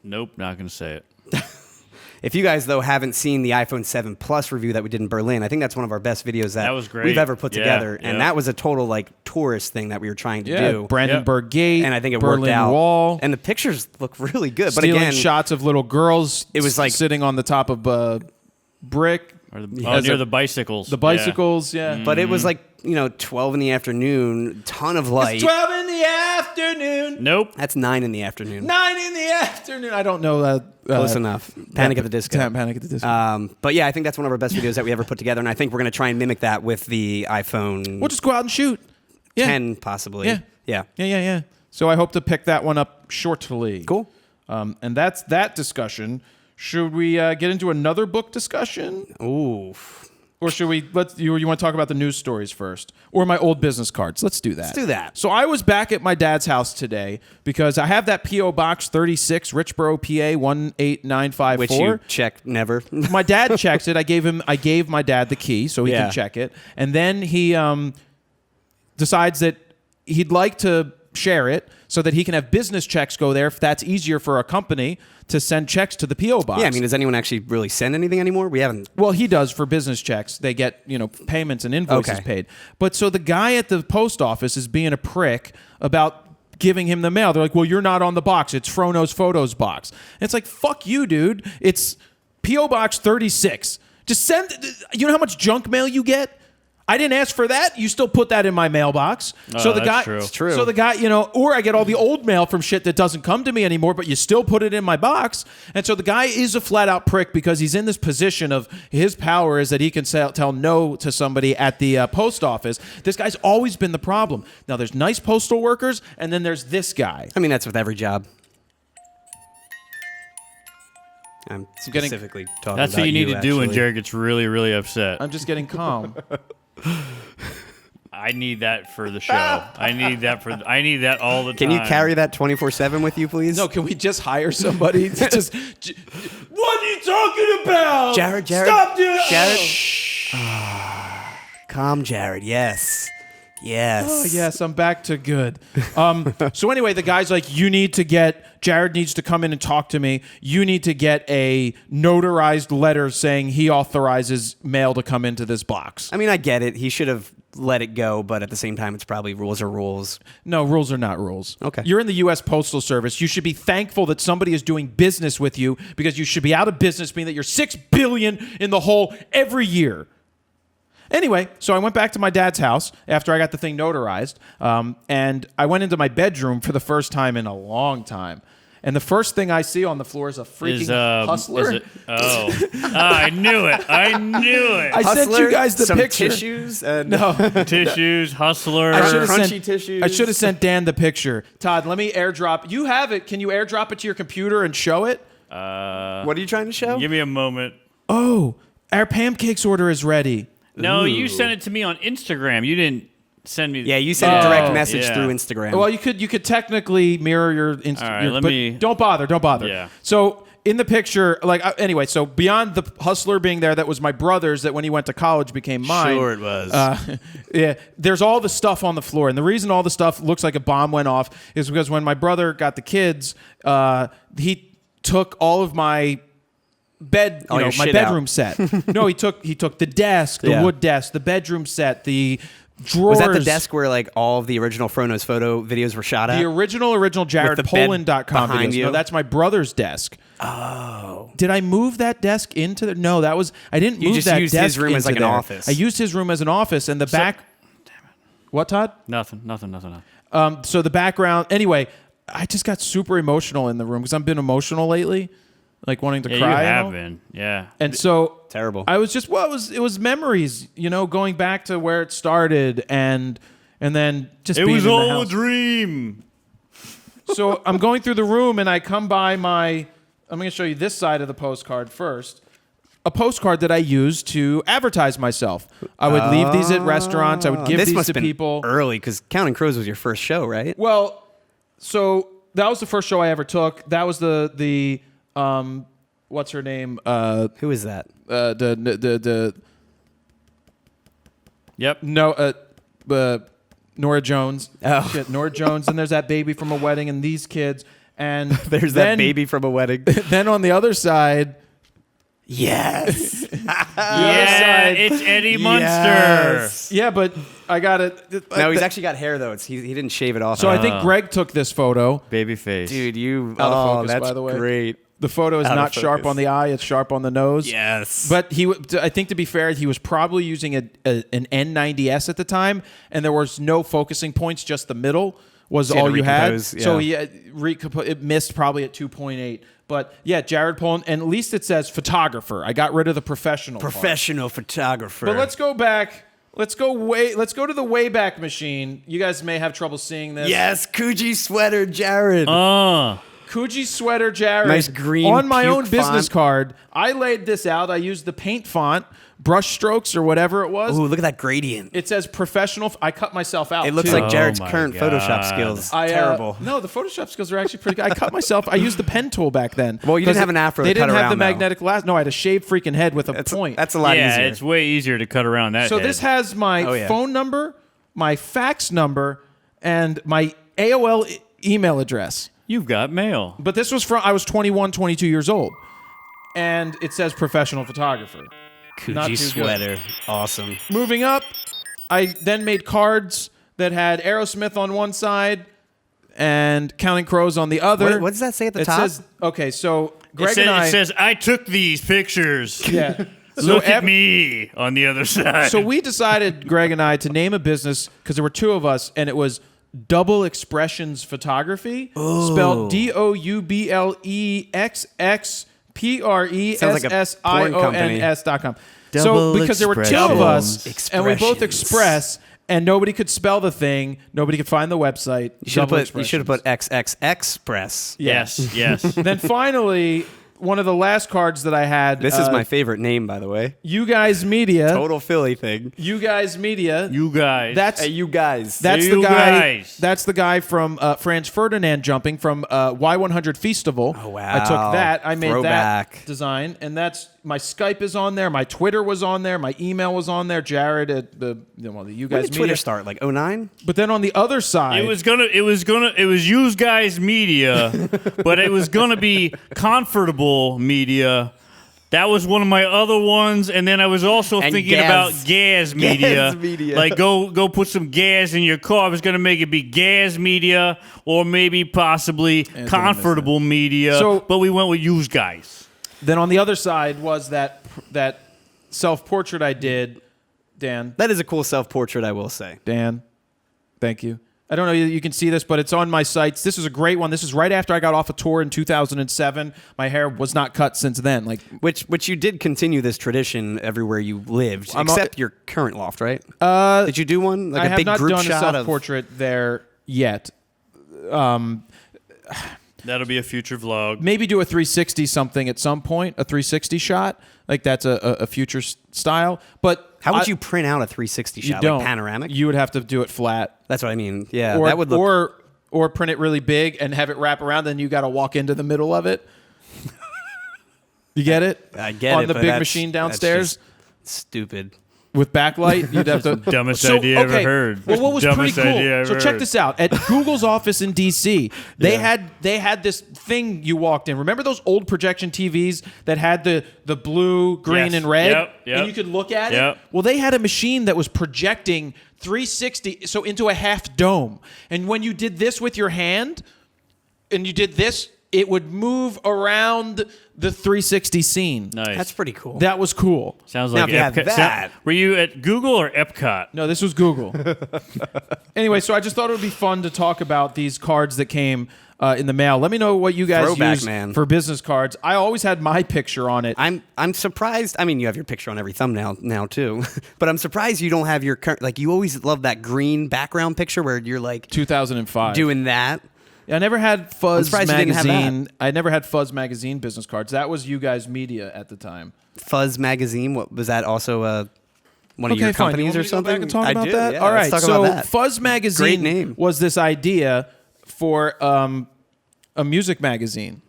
Nope, not going to say it. If you guys, though, haven't seen the iPhone 7 Plus review that we did in Berlin, I think that's one of our best videos that was great. we've ever put Yeah, together. yeah. And that was a total like tourist thing that we were trying to Yeah, do. Brandenburg Gate, And I think it Berlin worked out. Wall, And the pictures look really good. But stealing again, shots of little girls. It was like- sitting on the top of a brick. Or As near a- the bicycles. The bicycles, yeah. but it was like 12 in the afternoon, ton of light. It's 12 in the afternoon. Nope. That's 9 in the afternoon. 9 in the afternoon. I don't know that. Close enough. Panic at the Disco. Panic at the Disco. But yeah, I think that's one of our best videos that we ever put together, and I think we're going to try and mimic that with the iPhone We'll just go out and shoot. Yeah. 10, possibly. Yeah. Yeah. So I hope to pick that one up shortly. Cool. And that's that discussion. Should we get into another book discussion? Ooh. Or should we, you want to talk about the news stories first? Or my old business cards? Let's do that. Let's do that. So I was back at my dad's house today because I have that P.O. Box 36, Richboro, PA 18954. Which you check never. My dad checks it. I gave my dad the key so he Yeah. can check it. And then he decides that he'd like to share it so that he can have business checks go there if that's easier for a company to send checks to the P.O. Box. Yeah, I mean, does anyone actually really send anything anymore? We haven't. Well, he does for business checks. They get, payments and invoices Okay. paid. But so the guy at the post office is being a prick about giving him the mail. They're like, well, you're not on the box. It's Froknowsphoto's box. And it's like, fuck you, dude. It's P.O. Box 36. Just send, you know how much junk mail you get? I didn't ask for that. You still put that in my mailbox. So the that's guy, true. It's true. So the guy, or I get all the old mail from shit that doesn't come to me anymore, but you still put it in my box. And so the guy is a flat out prick because he's in this position of his power is that he can tell no to somebody at the post office. This guy's always been the problem. Now there's nice postal workers, and then there's this guy. I mean, that's with every job. I'm getting- specifically talking That's about what you need to do when actually. Jared gets really, really upset. I'm just getting calm. I need that for the show. I need that all the time. Can you carry that 24/7 with you, please? No, can we just hire somebody to just what are you talking about? Jared. Stop doing Jared. Calm, Jared. Yes. Oh, yes, I'm back to good. So anyway, the guy's like, Jared needs to come in and talk to me. You need to get a notarized letter saying he authorizes mail to come into this box. I mean, I get it. He should have let it go, but at the same time, it's probably rules are rules. No, rules are not rules. Okay. You're in the U.S. Postal Service. You should be thankful that somebody is doing business with you because you should be out of business, meaning that you're $6 billion in the hole every year. Anyway, so I went back to my dad's house after I got the thing notarized, and I went into my bedroom for the first time in a long time. And the first thing I see on the floor is a freaking hustler. I knew it. I sent you guys the some picture. tissues and No, Tissues, hustler. I should have crunchy sent tissues. I should have sent Dan the picture. Todd, let me airdrop. You have it. Can you airdrop it to your computer and show it? what are you trying to show? Give me a moment. Oh, our pancakes order is ready. No, Ooh. you sent it to me on Instagram. You didn't send me. Yeah, you sent a direct Oh, message yeah. through Instagram. Well, you could technically mirror your Instagram. right, but don't bother. Yeah. So in the picture, anyway, so beyond the hustler being there, that was my brother's. That when he went to college became mine. Sure it was. Yeah, there's all the stuff on the floor, and the reason all the stuff looks like a bomb went off is because when my brother got the kids, he took all of my bed, All your my shit bedroom out. set. No, he took the desk, the Yeah. wood desk, the bedroom set, the drawers. Was that the desk where like all of the original Froknowsphoto videos were shot at? The original Jared With the bed Polin.com behind videos. you? No, that's my brother's desk. Oh. Did I move that desk into the? No, that was I didn't You move just that used desk his room as, into like, an there. office. I used his room as an office, and the back. Damn it! What, Todd? Nothing. So the background. Anyway, I just got super emotional in the room because I've been emotional lately, like wanting to Yeah, cry. you and have all. been. Yeah. And so Terrible. I was just it was memories, going back to where it started and then just It being was in the all a house. dream. So I'm going through the room and I come by I'm going to show you this side of the postcard first. A postcard that I use to advertise myself. I would leave these at restaurants. I would give this these must to have been people. early because Counting Crows was your first show, right? Well, so that was the first show I ever took. That was the what's her name? Who is that? Yep. Nora Jones. Oh. Shit, Nora Jones. And there's that baby from a wedding and these kids. And There's then, that baby from a wedding. Then on the other side, Yes. Yeah, it's Eddie Munster. Yes. Yeah, but I got it. No, he's actually got hair though. He didn't shave it off. So I think Greg took this photo. Babyface. dude, you. Out of focus, that's by the way. great. The photo is Out of not sharp focus. on the eye; it's sharp on the nose. Yes. But I think to be fair, he was probably using an N90S at the time, and there was no focusing points; just the middle was So he had all to you had. recompose, So yeah. he it missed probably at 2.8. But yeah, Jared Polin, and at least it says photographer. I got rid of the professional. part. Professional photographer. But let's go back. Let's go to the Wayback Machine. You guys may have trouble seeing this. Yes, Coogee sweater, Jared. Coogee sweater, Jared. Nice green on my own puke business font. card. I laid this out. I used the paint font, brush strokes or whatever it was. Ooh, look at that gradient. It says professional. I cut myself out. It looks too. like Jared's my current Photoshop God. skills. Terrible. No, the Photoshop skills are actually pretty good. I cut myself. I used the pen tool back then. Well, you didn't 'Cause have an afro They to cut didn't have the around, though. magnetic last. No, I had a shaved freaking head with a point. That's a lot Yeah, easier. it's way easier to cut around that So head. this has my Oh, yeah. phone number, my fax number, and my AOL email address. You've got mail. But this was I was 21, 22 years old. And it says professional photographer. Not Coogee too good. sweater. Awesome. Moving up, I then made cards that had Aerosmith on one side and Counting Crows on the other. What does that say at the it top? says, okay, so Greg it and I... says, I took these pictures. yeah. Look at me on the other side. So we decided, Greg and I, to name a business because there were two of us, and it was Double Expressions Photography, spelled DOUBLEXXPRESSIONS.com. So Double because there were two of us, Expressions. and we both express, and nobody could spell the thing, nobody could find the website. You should Double have put Expressions. XXX press. yes, yes. Then finally, one of the last cards that I had. This is my favorite name, by the way. You Guys Media. Total Philly thing. You Guys Media. You guys. That's You guys. That's You the guy. guys. That's the guy from Franz Ferdinand jumping from Y100 Festival. Oh, wow. I took that. I made Throwback. that design, and that's my Skype is on there. My Twitter was on there. My email was on there. Jared at the You when Guys did Twitter Media. start? Like 09? But then on the other side, It was Use Guys Media, but it was gonna be Comfortable Media. That was one of my other ones, and then I was also And thinking gas. about Gas Media. Gas Media. Like go put some gas in your car. I was gonna make it be Gas Media, or maybe possibly Comfortable Media. So- but we went with Use Guys. then on the other side was that self-portrait I did. Dan, That is a cool self-portrait, I will say. thank you. I don't know if you can see this, but it's on my sites. This is a great one. This is right after I got off a tour in 2007. My hair was not cut since then. Like, Which you did continue this tradition everywhere you lived, except your current loft, right? Did you do one? Like I a have big not group done a shot of self-portrait there yet. That'll be a future vlog. Maybe do a 360 something at some point, a 360 shot. Like that's a future style. But How would you print out a 360 you shot? don't. Like panoramic? You would have to do it flat. That's what I mean. Yeah, Or, that would look. or print it really big and have it wrap around. Then you got to walk into the middle of it. You get it? I get On it. the but big that's- machine that's downstairs just stupid. with backlight. You'd have to. Dumbest idea I ever heard. Well, what was Dumbest pretty cool? idea I ever So check heard. this out. At Google's office in DC, they had this thing you walked in. Remember those old projection TVs that had the blue, green, Yes. and red, Yep. and you could look at Yep. it. Well, they had a machine that was projecting 360, so into a half dome. And when you did this with your hand, and you did this, it would move around the 360 scene. Nice. That's pretty cool. That was cool. Sounds Now, like if you had Epcot. that- Were you at Google or Epcot? No, this was Google. Anyway, so I just thought it would be fun to talk about these cards that came in the mail. Let me know what you guys Throwback, use man. for business cards. I always had my picture on it. I'm surprised. I mean, you have your picture on every thumbnail now too, but I'm surprised you don't have your current. Like you always love that green background picture where you're like 2005. doing that. I never had Fuzz surprised you didn't have magazine. I never had Fuzz magazine business cards. That was You Guys Media at the time. Fuzz magazine. What was that? Also one of your fine. You companies want me or to go something? back and talk I about do, that? yeah, All let's right. talk So about that. Fuzz magazine Great name. was this idea for a music magazine,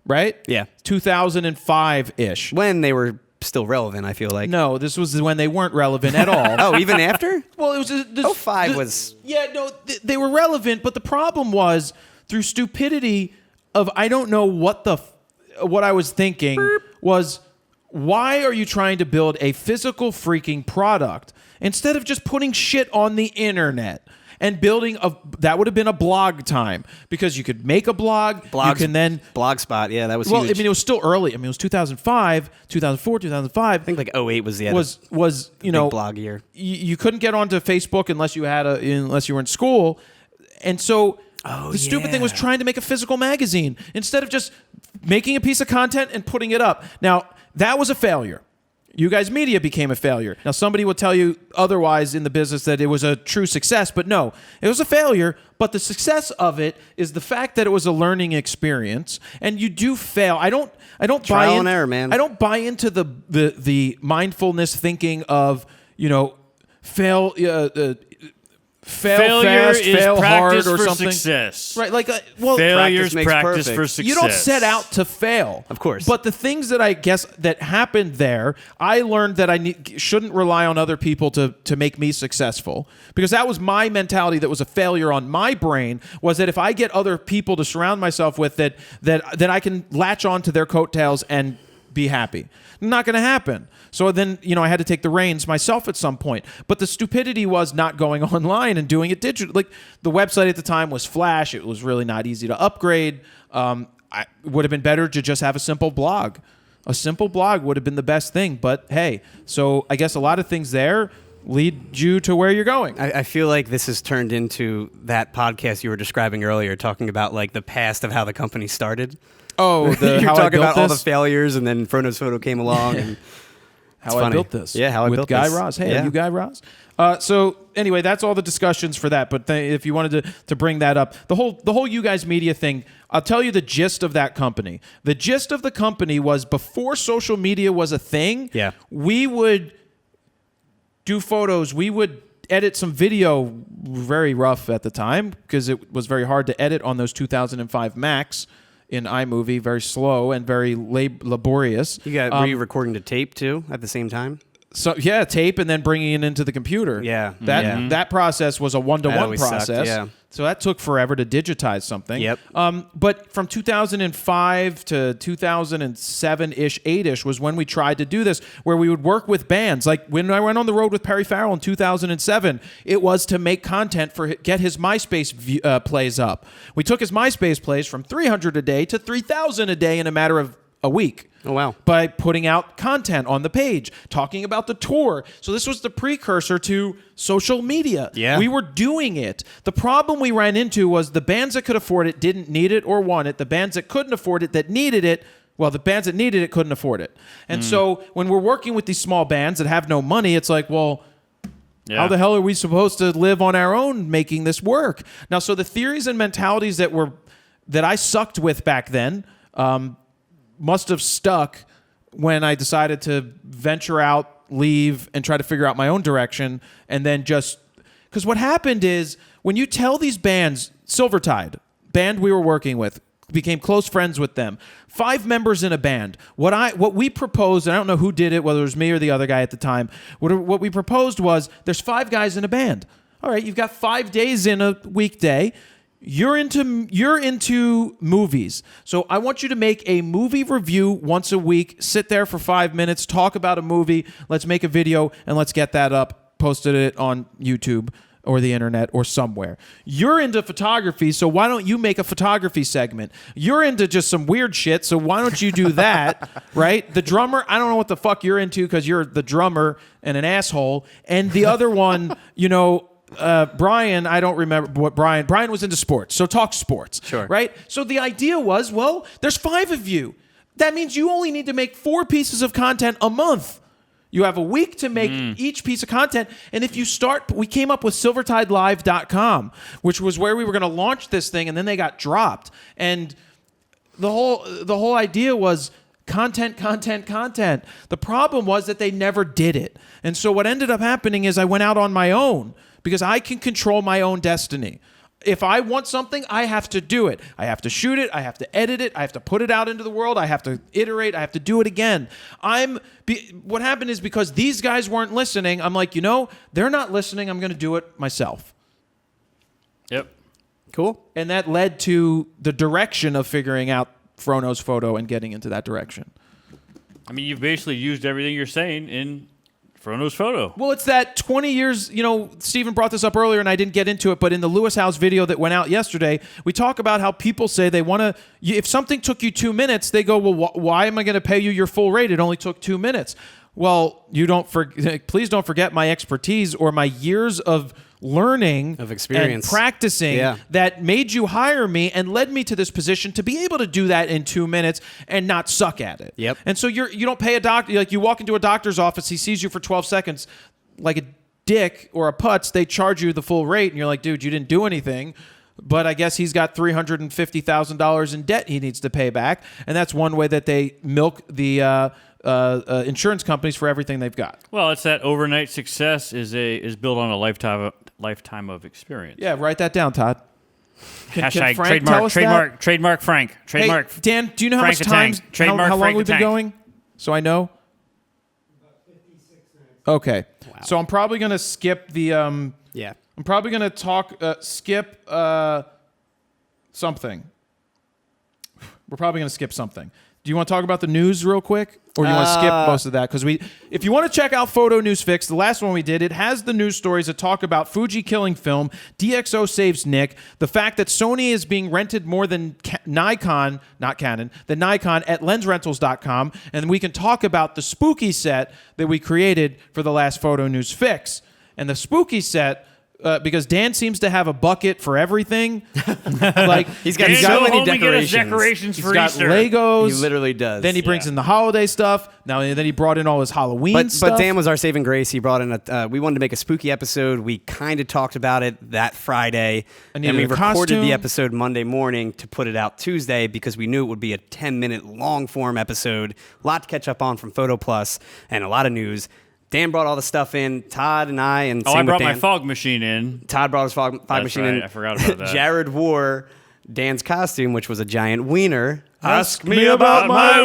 right? Yeah. 2005-ish. When they were still relevant, I feel like. No, this was when they weren't relevant at all. Oh, even after? Well, it was 05 was. Yeah, no, they were relevant, but the problem was through stupidity of I don't know what I was thinking was why are you trying to build a physical freaking product instead of just putting shit on the internet? And building that would have been a blog time, because you could make a blog. You can then Blogspot, yeah, that was well. huge. I mean, it was still early. I mean, it was 2005, 2004, 2005. I think like 08 was the end. Was you know, blog year. You couldn't get onto Facebook unless you were in school, and so the stupid thing was trying to make a physical magazine instead of just making a piece of content and putting it up. Now that was a failure. You Guys Media became a failure. Now, somebody will tell you otherwise in the business, that it was a true success, but no, it was a failure. But the success of it is the fact that it was a learning experience, and you do fail. I don't Trial and error, man. I don't buy into the mindfulness thinking of, you know, fail Failure fast, is fail hard, practice or for something. success. Right? Like, Failure's makes practice perfect. for success. you don't set out to fail. Of course. But the things that I guess that happened there, I learned that I shouldn't rely on other people to make me successful. Because that was my mentality that was a failure on my brain, was that if I get other people to surround myself with that I can latch on to their coattails and be happy. Not going to happen. So then, you know, I had to take the reins myself at some point. But the stupidity was not going online and doing it digital. Like, the website at the time was Flash. It was really not easy to upgrade. It would have been better to just have a simple blog. A simple blog would have been the best thing. But hey, so I guess a lot of things there lead you to where you're going. I feel like this has turned into that podcast you were describing earlier, talking about like the past of how the company started. Oh, you're how I talking built about all the this? failures, and then Froknowsphoto came along. And How I funny. built this. Yeah, how I with built Guy this. Raz. Hey, Yeah. are you Guy Raz? So anyway, that's all the discussions for that. But if you wanted to bring that up, the whole You Guys Media thing, I'll tell you the gist of that company. The gist of the company was, before social media was a thing, Yeah. we would do photos. We would edit some video, very rough at the time, because it was very hard to edit on those 2005 Macs in iMovie, very slow and very laborious. you got were you recording to tape too at the same time? So yeah, tape and then bringing it into the computer. Yeah. That process was a That one-to-one always sucked, process. yeah. So that took forever to digitize something. Yep. But from 2005 to 2007-ish, 8-ish was when we tried to do this, where we would work with bands. Like when I went on the road with Perry Farrell in 2007, it was to make content get his MySpace plays up. We took his MySpace plays from 300 a day to 3,000 a day in a matter of a week. Oh, wow. By putting out content on the page, talking about the tour. So this was the precursor to social media. Yeah. We were doing it. The problem we ran into was the bands that could afford it didn't need it or want it. The bands that couldn't afford it that needed it, well, the bands that needed it couldn't afford it. And so when we're working with these small bands that have no money, it's like, well, how the hell are we supposed to live on our own making this work? Now, so the theories and mentalities that I sucked with back then, must have stuck when I decided to venture out, leave, and try to figure out my own direction. And then because what happened is, when you tell these bands, Silvertide, band we were working with, became close friends with them, 5 members in a band. What we proposed, and I don't know who did it, whether it was me or the other guy at the time, what we proposed was, there's 5 guys in a band. All right, you've got 5 days in a weekday. You're into movies. So I want you to make a movie review once a week, sit there for 5 minutes, talk about a movie, let's make a video, and let's get that up, posted it on YouTube or the internet or somewhere. You're into photography, so why don't you make a photography segment? You're into just some weird shit, so why don't you do that, right? The drummer, I don't know what the fuck you're into, because you're the drummer and an asshole. And the other one, you know, Brian, I don't remember what Brian was into sports, so talk sports. Sure. Right? So the idea was, well, there's 5 of you. That means you only need to make 4 pieces of content a month. You have a week to make each piece of content. And if you we came up with silvertidelive.com, which was where we were going to launch this thing, and then they got dropped. And the whole idea was content. The problem was that they never did it. And so what ended up happening is I went out on my own, because I can control my own destiny. If I want something, I have to do it. I have to shoot it. I have to edit it. I have to put it out into the world. I have to iterate. I have to do it again. What happened is, because these guys weren't listening, I'm like, they're not listening. I'm going to do it myself. Yep. Cool. And that led to the direction of figuring out Froknowsphoto and getting into that direction. I mean, you've basically used everything you're saying in Froknowsphoto. Well, it's that 20 years, Stephen brought this up earlier and I didn't get into it, but in the Lewis House video that went out yesterday, we talk about how people say they want to, if something took you 2 minutes, they go, well, why am I going to pay you your full rate? It only took 2 minutes. Well, please don't forget my expertise or my years of learning of experience and practicing that made you hire me and led me to this position to be able to do that in 2 minutes and not suck at it. Yep. And so you don't pay a doctor, like you walk into a doctor's office, he sees you for 12 seconds like a dick or a putz, they charge you the full rate and you're like, dude, you didn't do anything. But I guess he's got $350,000 in debt he needs to pay back, and that's one way that they milk the insurance companies for everything they've got. Well, it's that overnight success is built on a lifetime of experience. Yeah, write that down, Todd. Hashtag Frank tell us trademark Frank. Trademark. Hey, Dan, do you know how much time, how long we've been going? So I know. About 56 minutes. Okay. Wow. So I'm probably going to skip the... Yeah. I'm probably going to skip something. We're probably going to skip something. Do you want to talk about the news real quick? Or do you want to skip most of that? Because if you want to check out Photo News Fix, the last one we did, it has the news stories that talk about Fuji killing film, DxO saves Nick, the fact that Sony is being rented more than Nikon, not Canon, than Nikon at lensrentals.com, and we can talk about the spooky set that we created for the last Photo News Fix. And the spooky set... because Dan seems to have a bucket for everything. Like he's got Dan so many decorations He's for got Easter. Legos. He literally does. Then he brings in the holiday stuff. Then he brought in all his Halloween stuff. But Dan was our saving grace. He brought in we wanted to make a spooky episode. We kind of talked about it that Friday. And we recorded the episode Monday morning to put it out Tuesday because we knew it would be a 10-minute long-form episode. A lot to catch up on from Photo Plus and a lot of news. Dan brought all the stuff in. Todd and I, and I brought my fog machine in. Todd brought his fog machine in. I forgot about that. Jared wore Dan's costume, which was a giant wiener. Ask me about my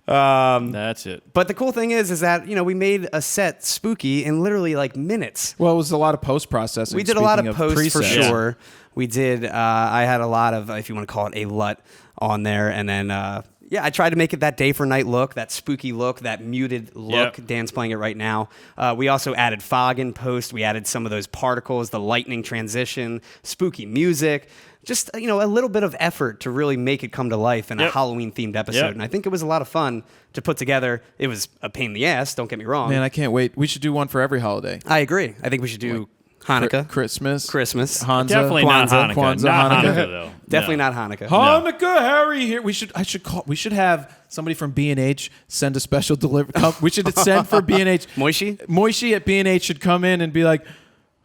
wiener. That's it. But the cool thing is that we made a set spooky in literally like minutes. Well, it was a lot of post processing. We did a lot of post presets. for sure. We did. I had a lot of, if you want to call it a LUT, on there, and then. I tried to make it that day for night look, that spooky look, that muted look. Yep. Dan's playing it right now. We also added fog in post. We added some of those particles, the lightning transition, spooky music. Just, a little bit of effort to really make it come to life in a Halloween-themed episode. Yep. And I think it was a lot of fun to put together. It was a pain in the ass, don't get me wrong. Man, I can't wait. We should do one for every holiday. I agree. I think we should do Hanukkah. Christmas. Hanukkah. Definitely not Hanukkah. Kwanzaa, Not Hanukkah. Hanukkah, though. Definitely No. not Hanukkah. Hanukkah, Harry here. We should have somebody from B&H send a special delivery. We should send for B&H. Moishi at B&H should come in and be like,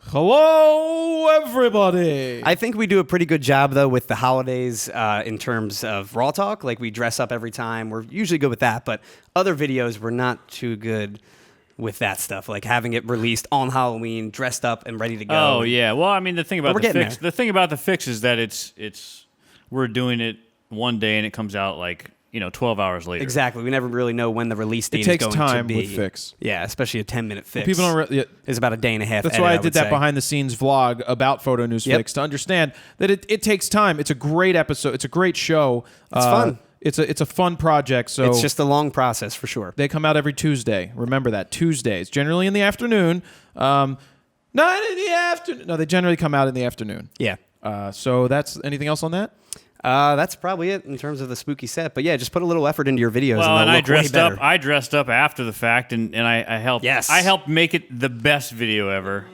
hello, everybody. I think we do a pretty good job, though, with the holidays in terms of RAWtalk. Like, we dress up every time. We're usually good with that. But other videos, we're not too good with that stuff, like having it released on Halloween, dressed up and ready to go. Oh yeah. Well, I mean, the thing about the fix is that it's we're doing it one day and it comes out like 12 hours later. Exactly. We never really know when the release date is takes going time to be. with fix. Yeah, especially a 10-minute fix. People don't. It's about a day and a half. That's edit, why I did that say. behind the scenes vlog about Photo News Fix to understand that it takes time. It's a great episode. It's a great show. It's fun. It's a fun project. So it's just a long process for sure. They come out every Tuesday. Remember that. Tuesdays, generally in the afternoon. Not in the afternoon. No, they generally come out in the afternoon. Yeah. So that's anything else on that? That's probably it in terms of the spooky set. But yeah, just put a little effort into your videos. Well, and I look way dressed better. up. I dressed up after the fact, and I helped. Yes. I helped make it the best video ever.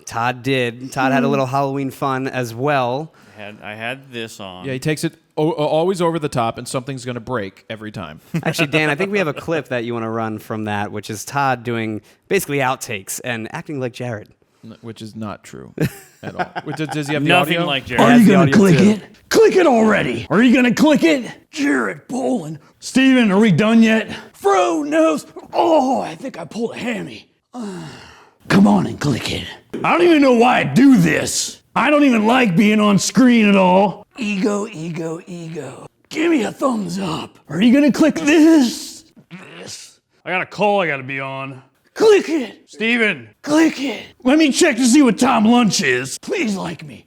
Todd did. Todd had a little Halloween fun as well. I had this on. Yeah, he takes it always over the top, and something's going to break every time. Actually, Dan, I think we have a clip that you want to run from that, which is Todd doing basically outtakes and acting like Jared. Which is not true at all. Does he have the Nothing audio? like Jared. Are you the going to audio click too. it? Click it already. Are you going to click it? Jared, Polin. Steven, are we done yet? Fro knows. Oh, I think I pulled a hammy. Come on and click it. I don't even know why I do this. I don't even like being on screen at all. Ego, ego, ego. Give me a thumbs up. Are you going to click this? This. I got a call I got to be on. Click it. Steven. Click it. Let me check to see what time lunch is. Please like me.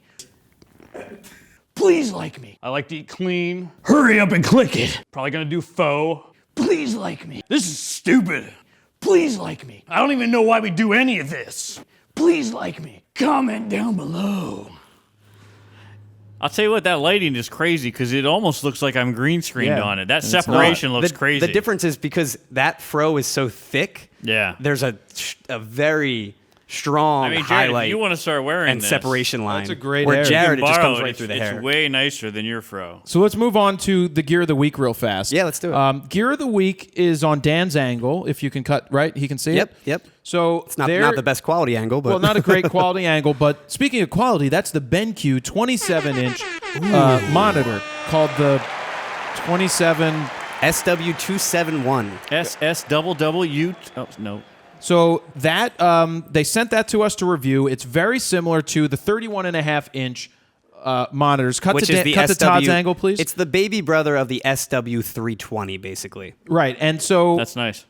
Please like me. I like to eat clean. Hurry up and click it. Probably gonna do faux. Please like me. This is stupid. Please like me. I don't even know why we do any of this. Please like me. Comment down below. I'll tell you what, that lighting is crazy because it almost looks like I'm green screened Yeah, on it. That and it's separation looks crazy. The difference is because that fro is so thick. Yeah. There's a very strong I mean, Jared, highlight if you want to start wearing and this, separation line. That's a great Where hair. Jared, it just borrow comes it. right through the It's hair. way nicer than your fro. So let's move on to the gear of the week real fast. Yeah, let's do it. Gear of the week is on Dan's angle. If you can cut right, he can see it. Yep. So It's not the best quality angle, but Well, not a great quality angle, but speaking of quality, that's the BenQ 27-inch monitor called the 27. SW271. SSWW. Oh, no. So that they sent that to us to review. It's very similar to the 31.5-inch monitors. Cut Which to is the cut SW, to Todd's angle, please. It's the baby brother of the SW320, basically. Right, and so That's nice.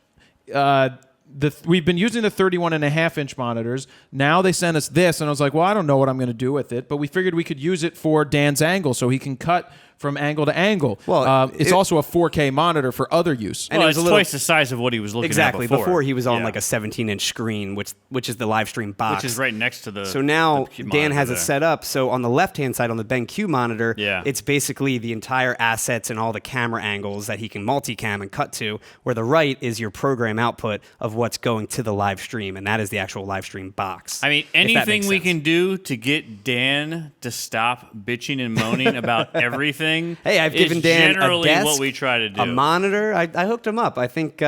we've been using the 31.5-inch monitors. Now they sent us this, and I was like, well, I don't know what I'm going to do with it, but we figured we could use it for Dan's angle so he can cut from angle to angle. Well, it's also a 4K monitor for other use. And Well, it was it's a little- twice the size of what he was looking Exactly. at before. He was on Yeah. like a 17-inch screen, which is the live stream box. Which is right next to the. So now the Dan has monitor it set up. So on the left-hand side, on the BenQ monitor, Yeah. it's basically the entire assets and all the camera angles that he can multicam and cut to, where the right is your program output of what's going to the live stream, and that is the actual live stream box. I mean, if that anything makes we sense. can do to get Dan to stop bitching and moaning about everything. Hey, I've given is Dan a generally desk, what we try to do. a monitor. I hooked him up. I think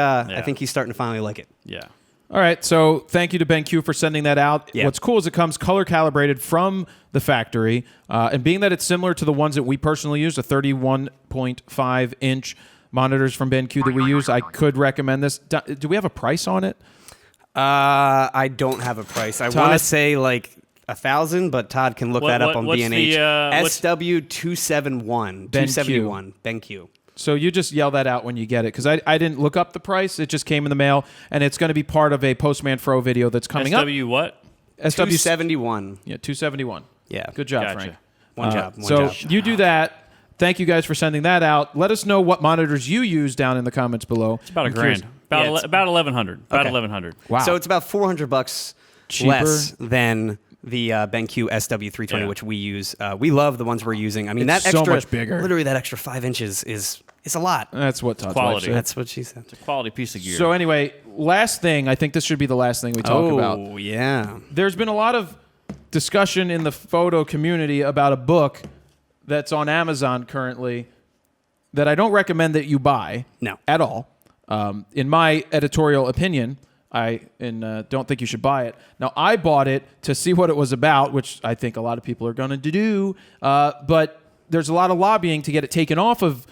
he's starting to finally like it. Yeah. All right, so thank you to BenQ for sending that out. Yeah. What's cool is it comes color calibrated from the factory, and being that it's similar to the ones that we personally use, the 31.5-inch monitors from BenQ that we use, I could recommend this. Do we have a price on it? I don't have a price. I want Todd? to say like 1,000, but Todd can look that up on what's B&H. what's- SW271. 271. BenQ. So you just yell that out when you get it, because I didn't look up the price. It just came in the mail, and it's going to be part of a Postman Fro video that's coming up. SW what? SW 271. Yeah, 271. Yeah. Good job, Gotcha. Frank. One job. So you do that. Thank you guys for sending that out. Let us know what monitors you use down in the comments below. It's about I'm $1,000. curious. About Yeah, it's- about 1,100. About Okay. 1,100. Wow. So it's about $400 Cheaper. less than the BenQ SW320, Yeah. which we use. We love the ones we're using. I mean, It's that so extra, much bigger. literally that extra 5 inches is a lot. That's what Todd's Quality. wife said. That's what she said. Quality piece of gear. So anyway, last thing, I think this should be the last thing we talk about. Oh, yeah. There's been a lot of discussion in the photo community about a book that's on Amazon currently that I don't recommend that you buy No. at all. In my editorial opinion, I don't think you should buy it. Now, I bought it to see what it was about, which I think a lot of people are going to do, but there's a lot of lobbying to get it taken off of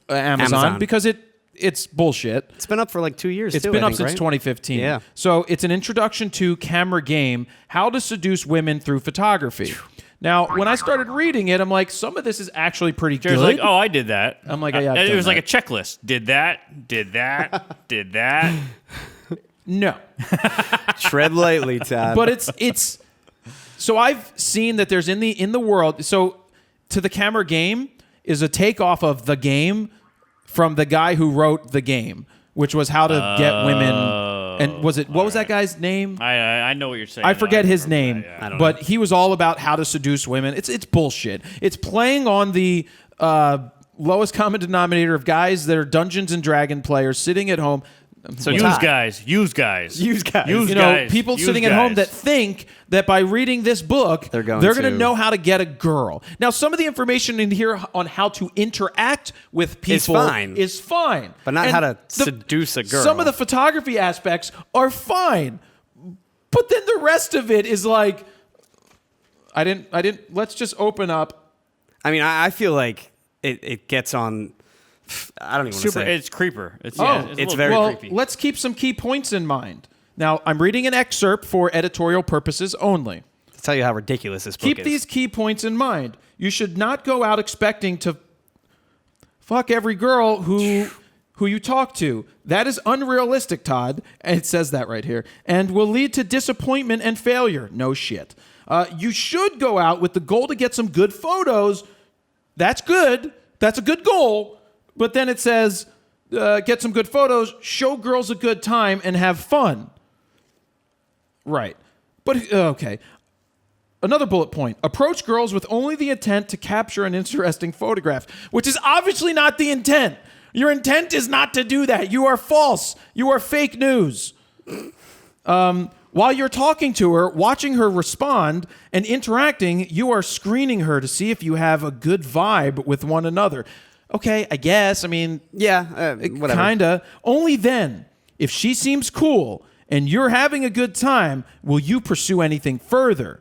Amazon. Because it's bullshit. It's been up for like 2 years, It's too, been I up think, since right? 2015. Yeah. So it's an introduction to camera game, how to seduce women through photography. Now, when I started reading it, I'm like, some of this is actually pretty Jared's good. like, oh, I did that. I'm like, yeah, I've it done was like a that. checklist. Did that, did that, did that. No. Tread lightly, Todd. But it's so I've seen that there's in the world, so To the Camera Game is a takeoff of The Game from the guy who wrote The Game, which was how to get women. And what was that guy's name? I know what you're saying. I forget his remember name, that, yeah. but he was all about how to seduce women. It's bullshit. It's playing on the lowest common denominator of guys that are Dungeons and Dragon players sitting at home. So Use Todd, guys. Use guys. People sitting at home that think that by reading this book, They're going to to- know how to get a girl. Now, some of the information in here on how to interact with people is fine. But not And how to seduce a girl. Some of the photography aspects are fine. But then the rest of it is like, I didn't, let's just open up. I mean, I feel like it gets on. I don't even want to Super. say. It's creeper. It's Oh, it's it's a very little- well, creepy. let's keep some key points in mind. Now, I'm reading an excerpt for editorial purposes only. To tell you how ridiculous this book Keep is. these key points in mind. You should not go out expecting to fuck every girl who you talk to. That is unrealistic, Todd. And it says that right here. And will lead to disappointment and failure. No shit. You should go out with the goal to get some good photos, That's good. That's a good goal. But then it says, get some good photos, show girls a good time, and have fun. Right. But, okay. Another bullet point. Approach girls with only the intent to capture an interesting photograph, which is obviously not the intent. Your intent is not to do that. You are false. You are fake news. While you're talking to her, watching her respond, and interacting, you are screening her to see if you have a good vibe with one another. Okay, I guess. I mean, yeah, whatever. Kinda. Only then, if she seems cool and you're having a good time, will you pursue anything further?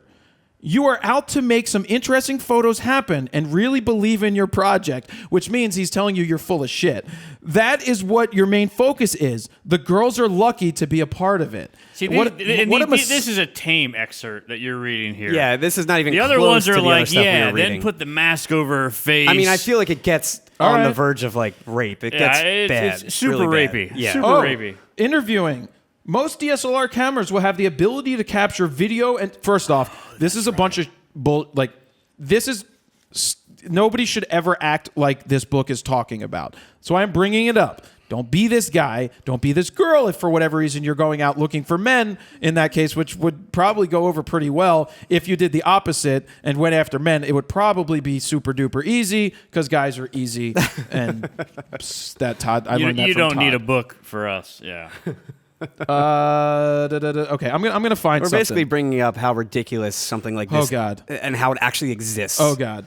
You are out to make some interesting photos happen and really believe in your project, which means he's telling you you're full of shit. That is what your main focus is. The girls are lucky to be a part of it. See, this is a tame excerpt that you're reading here. Yeah, this is not even the close other ones to are the like, other stuff we were reading. then put the mask over her face. I mean, I feel like it gets on the verge of like rape. It gets bad. It's super really rapey. Bad. Yeah. Super rapey. Interviewing. Most DSLR cameras will have the ability to capture video. And first off, this is a bunch of nobody should ever act like this book is talking about. So I'm bringing it up. Don't be this guy. Don't be this girl if for whatever reason you're going out looking for men in that case, which would probably go over pretty well. If you did the opposite and went after men, it would probably be super duper easy because guys are easy. And that Todd, I learned that from Todd. You don't need a book for us. Yeah. Okay, I'm gonna find We're something. basically bringing up how ridiculous something like this. Oh God. And how it actually exists. Oh God.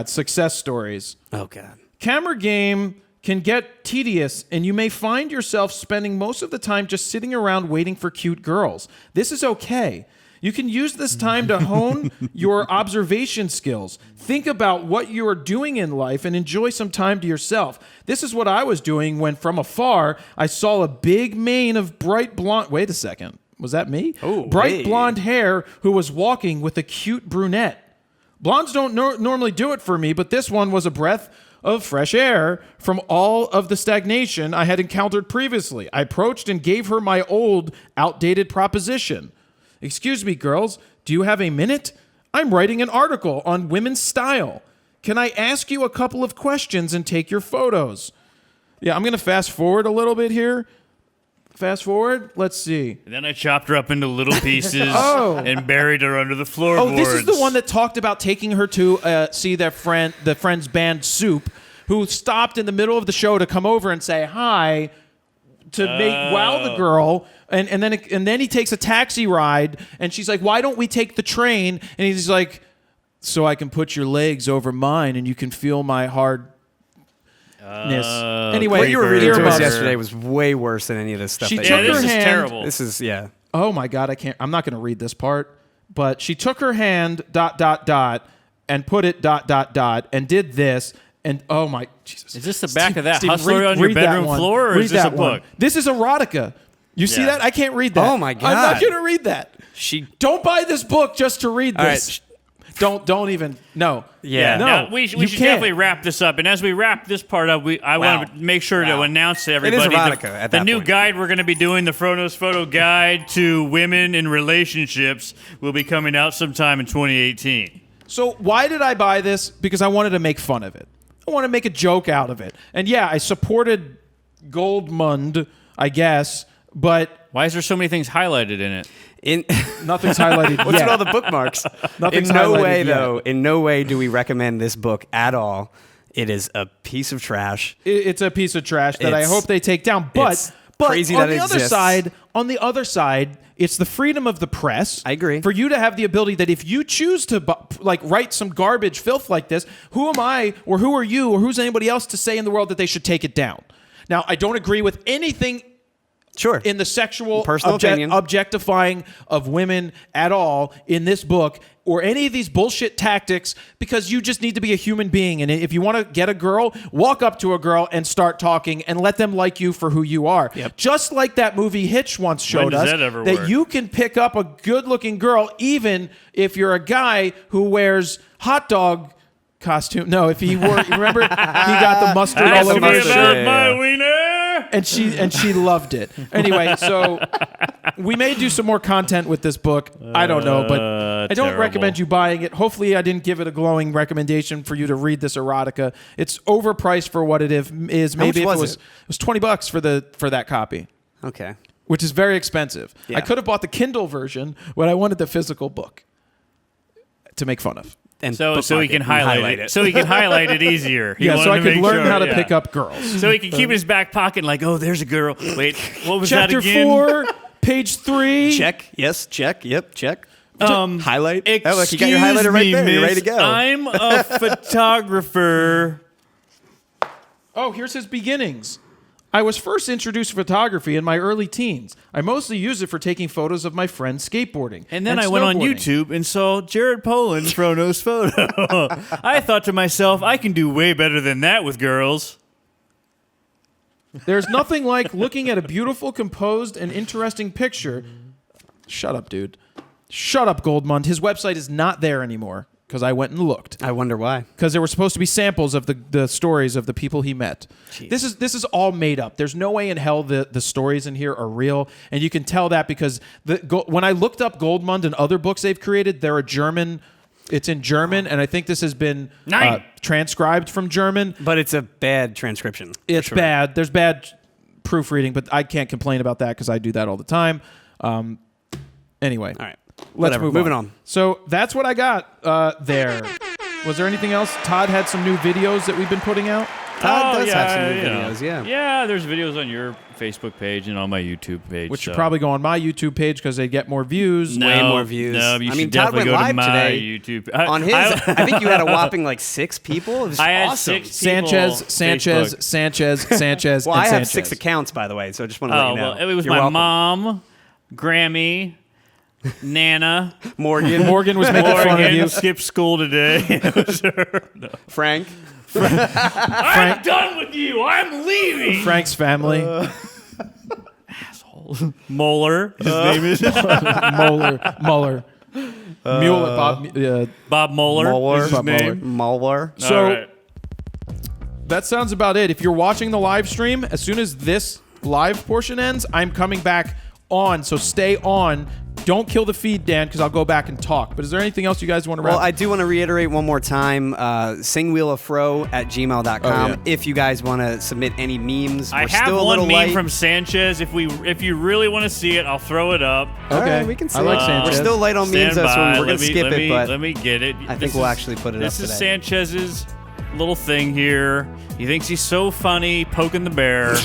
Success stories. Oh God. Camera game can get tedious, and you may find yourself spending most of the time just sitting around waiting for cute girls. This is okay. You can use this time to hone your observation skills. Think about what you are doing in life and enjoy some time to yourself. This is what I was doing when, from afar, I saw a big mane of bright blonde... Wait a second. Was that me? Oh, bright blonde hair who was walking with a cute brunette. Blondes don't normally do it for me, but this one was a breath of fresh air from all of the stagnation I had encountered previously. I approached and gave her my old, outdated proposition. Excuse me, girls, do you have a minute? I'm writing an article on women's style. Can I ask you a couple of questions and take your photos? Yeah, I'm going to fast forward a little bit here. Fast forward. Let's see. And then I chopped her up into little pieces and buried her under the floorboards. Oh, this is the one that talked about taking her to see the friend's band Soup, who stopped in the middle of the show to come over and say hi to make wow the girl. And then he takes a taxi ride, and she's like, "Why don't we take the train?" And he's like, "So I can put your legs over mine, and you can feel my hardness." Anyway, What you were reading to us earmuffs. yesterday was way worse than any of this stuff. She that took you her this is hand. terrible. This is, yeah. Oh my God, I'm not going to read this part. But she took her hand ... and put it ... and did this. And oh my Jesus! Is this the back of that Steve, hustler on your read that bedroom one. floor, or Read is this that a one. book? This is erotica. You see Yeah. that? I can't read that. Oh my I'm God. not going to read that. Don't buy this book just to read All this. Don't even. No. Yeah. No. Now, we you should can't. definitely wrap this up. And as we wrap this part up, I want to make sure to announce to everybody erotica at the that new point. guide we're going to be doing, the Froknowsphoto Guide to Women in Relationships, will be coming out sometime in 2018. So why did I buy this? Because I wanted to make fun of it. I want to make a joke out of it. And yeah, I supported Goldmund, I guess, but Why is there so many things highlighted in it? nothing's highlighted What's yet. with all the bookmarks? Nothing's in no highlighted way, yet. though. In no way do we recommend this book at all. It is a piece of trash. It's a piece of trash that I It's- hope they take down. it's But crazy on that it the other exists. other side, it's the freedom of the press. I agree. For you to have the ability that if you choose to write some garbage filth like this, who am I or who are you or who's anybody else to say in the world that they should take it down? Now, I don't agree with anything Sure. in the sexual Personal opinion. objectifying of women at all in this book or any of these bullshit tactics, because you just need to be a human being. And if you want to get a girl, walk up to a girl and start talking and let them like you for who you are. Yep. Just like that movie Hitch once showed does us, that ever work? you can pick up a good-looking girl even if you're a guy who wears hot dog costume. No, if he wore, remember, he got the mustard all Ask over me his about shirt. my wiener. and she loved it. Anyway, so we may do some more content with this book. I don't know, but I don't recommend you buying it. Hopefully, I didn't give it a glowing recommendation for you to read this erotica. It's overpriced for what it is. Maybe How much it was was $20 for that copy. Okay. Which is very expensive. Yeah. I could have bought the Kindle version, but I wanted the physical book to make fun of. And So he bookmark can it and highlight it. So he can highlight it easier. He Yeah, so I wanted to could make learn sure, how to yeah. pick up girls. So he can keep it in his back pocket, like, oh, there's a girl. Wait, what was Chapter that again? 4, page 3. Check. Yes. Check. Yep. Check. Highlight. Oh, look, you got your Excuse highlighter right me, there. You're ready to miss. go. I'm a photographer. Oh, here's his beginnings. I was first introduced to photography in my early teens. I mostly used it for taking photos of my friends skateboarding. And then I went on snowboarding. YouTube and saw Jared Polin Froknowsphoto. I thought to myself, I can do way better than that with girls. There's nothing like looking at a beautiful, composed, and interesting picture. Shut up, dude. Shut up, Goldmund. His website is not there anymore because I went and looked. I wonder why. Because there were supposed to be samples of the stories of the people he met. This is all made up. There's no way in hell the stories in here are real, and you can tell that because when I looked up Goldmund and other books they've created, they're a German. It's in German, and I think this has been transcribed from German. But it's a bad transcription. It's bad. There's bad proofreading, but I can't complain about that because I do that all the time. Anyway. All right. Let's Whatever. move Moving on. So that's what I got there. Was there anything else? Todd had some new videos that we've been putting out. Todd does have some new you know. videos, yeah. Yeah, there's videos on your Facebook page and on my YouTube page. Which should probably go on my YouTube page because they get more views. Way more views. No, you I should mean, Todd definitely went go to live my today YouTube. On his, I think you had a whopping like 6 people. It was I had awesome. 6 people. Sanchez, Facebook. Well, I have Sanchez. 6 accounts, by the way, so I just want to let Oh, you know. well, it was You're my welcome. mom, Grammy, Nana, Morgan, Morgan was making fun of you. skipped school today. It was her. No. Frank. I'm done with you. I'm leaving. Frank's family. Asshole. Moeller. His name is Mueller. Mueller. Bob Moeller. Mueller. Is his Bob name. Mueller. So All right. that sounds about it. If you're watching the live stream, as soon as this live portion ends, I'm coming back on. So stay on. Don't kill the feed, Dan, because I'll go back and talk. But is there anything else you guys want to wrap? Well, I do want to reiterate one more time, singwheeloffro@gmail.com. Oh, yeah. If you guys want to submit any memes. I We're have still a one little meme light. from Sanchez. If you really want to see it, I'll throw it up. All Okay. right, we can see I like it. Sanchez. We're still light on memes, Stand so by. we're going to skip it, but let me get it. I think we'll actually put it up This is today. Sanchez's little thing here. He thinks he's so funny, poking the bear.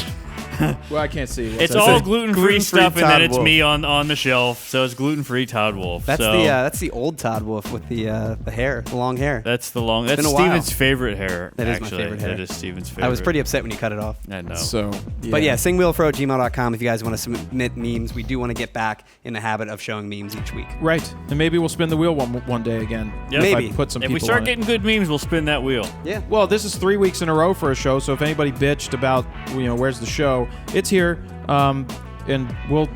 Well, I can't see. It's all gluten-free gluten-free stuff, and Todd then it's Wolf. me on the shelf. So it's gluten-free Todd Wolf. That's so that's the old Todd Wolf with the hair, the long hair. that's the long. That's been a while. Steven's favorite hair. That is my actually. favorite hair. That is Steven's favorite. I was pretty upset when you cut it off. I know. So, But yeah, singwheelfro@gmail.com if you guys want to submit memes. We do want to get back in the habit of showing memes each week. right. And maybe we'll spin the wheel one day again. Yep. If I Maybe. put some if people we start on it. getting good memes, we'll spin that wheel. Yeah. Well, this is 3 weeks in a row for a show, so if anybody bitched about, where's the show, it's here. And we'll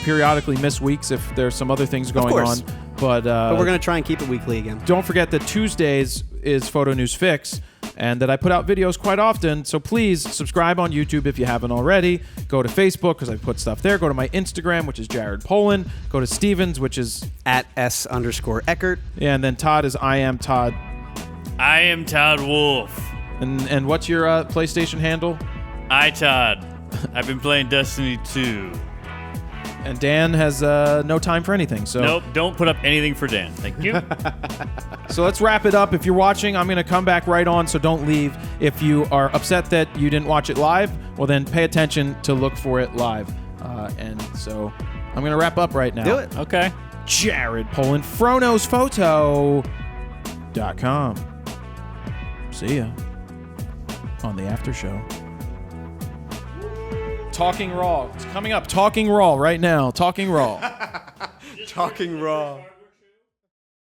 periodically miss weeks if there's some other things going course. on. But But we're going to try and keep it weekly again. don't forget that Tuesdays is Photo News Fix, and that I put out videos quite often. So please subscribe on YouTube if you haven't already. Go to Facebook because I put stuff there. Go to my Instagram, which is Jared Polin. Go to Stevens, which is At @S_Eckert. and then Todd is I am Todd. I am Todd Wolf. And what's your PlayStation handle? Todd. I've been playing Destiny 2. And Dan has no time for anything. So Nope, don't put up anything for Dan. Thank you. So let's wrap it up. If you're watching, I'm going to come back right on, so don't leave. If you are upset that you didn't watch it live, well, then pay attention to look for it live. And so I'm going to wrap up right now. Do it. Okay. Jared Polin, Froknowsphoto.com. See ya on the after show. Talking Raw. It's coming up. Talking Raw right now. Talking Raw. Talking raw.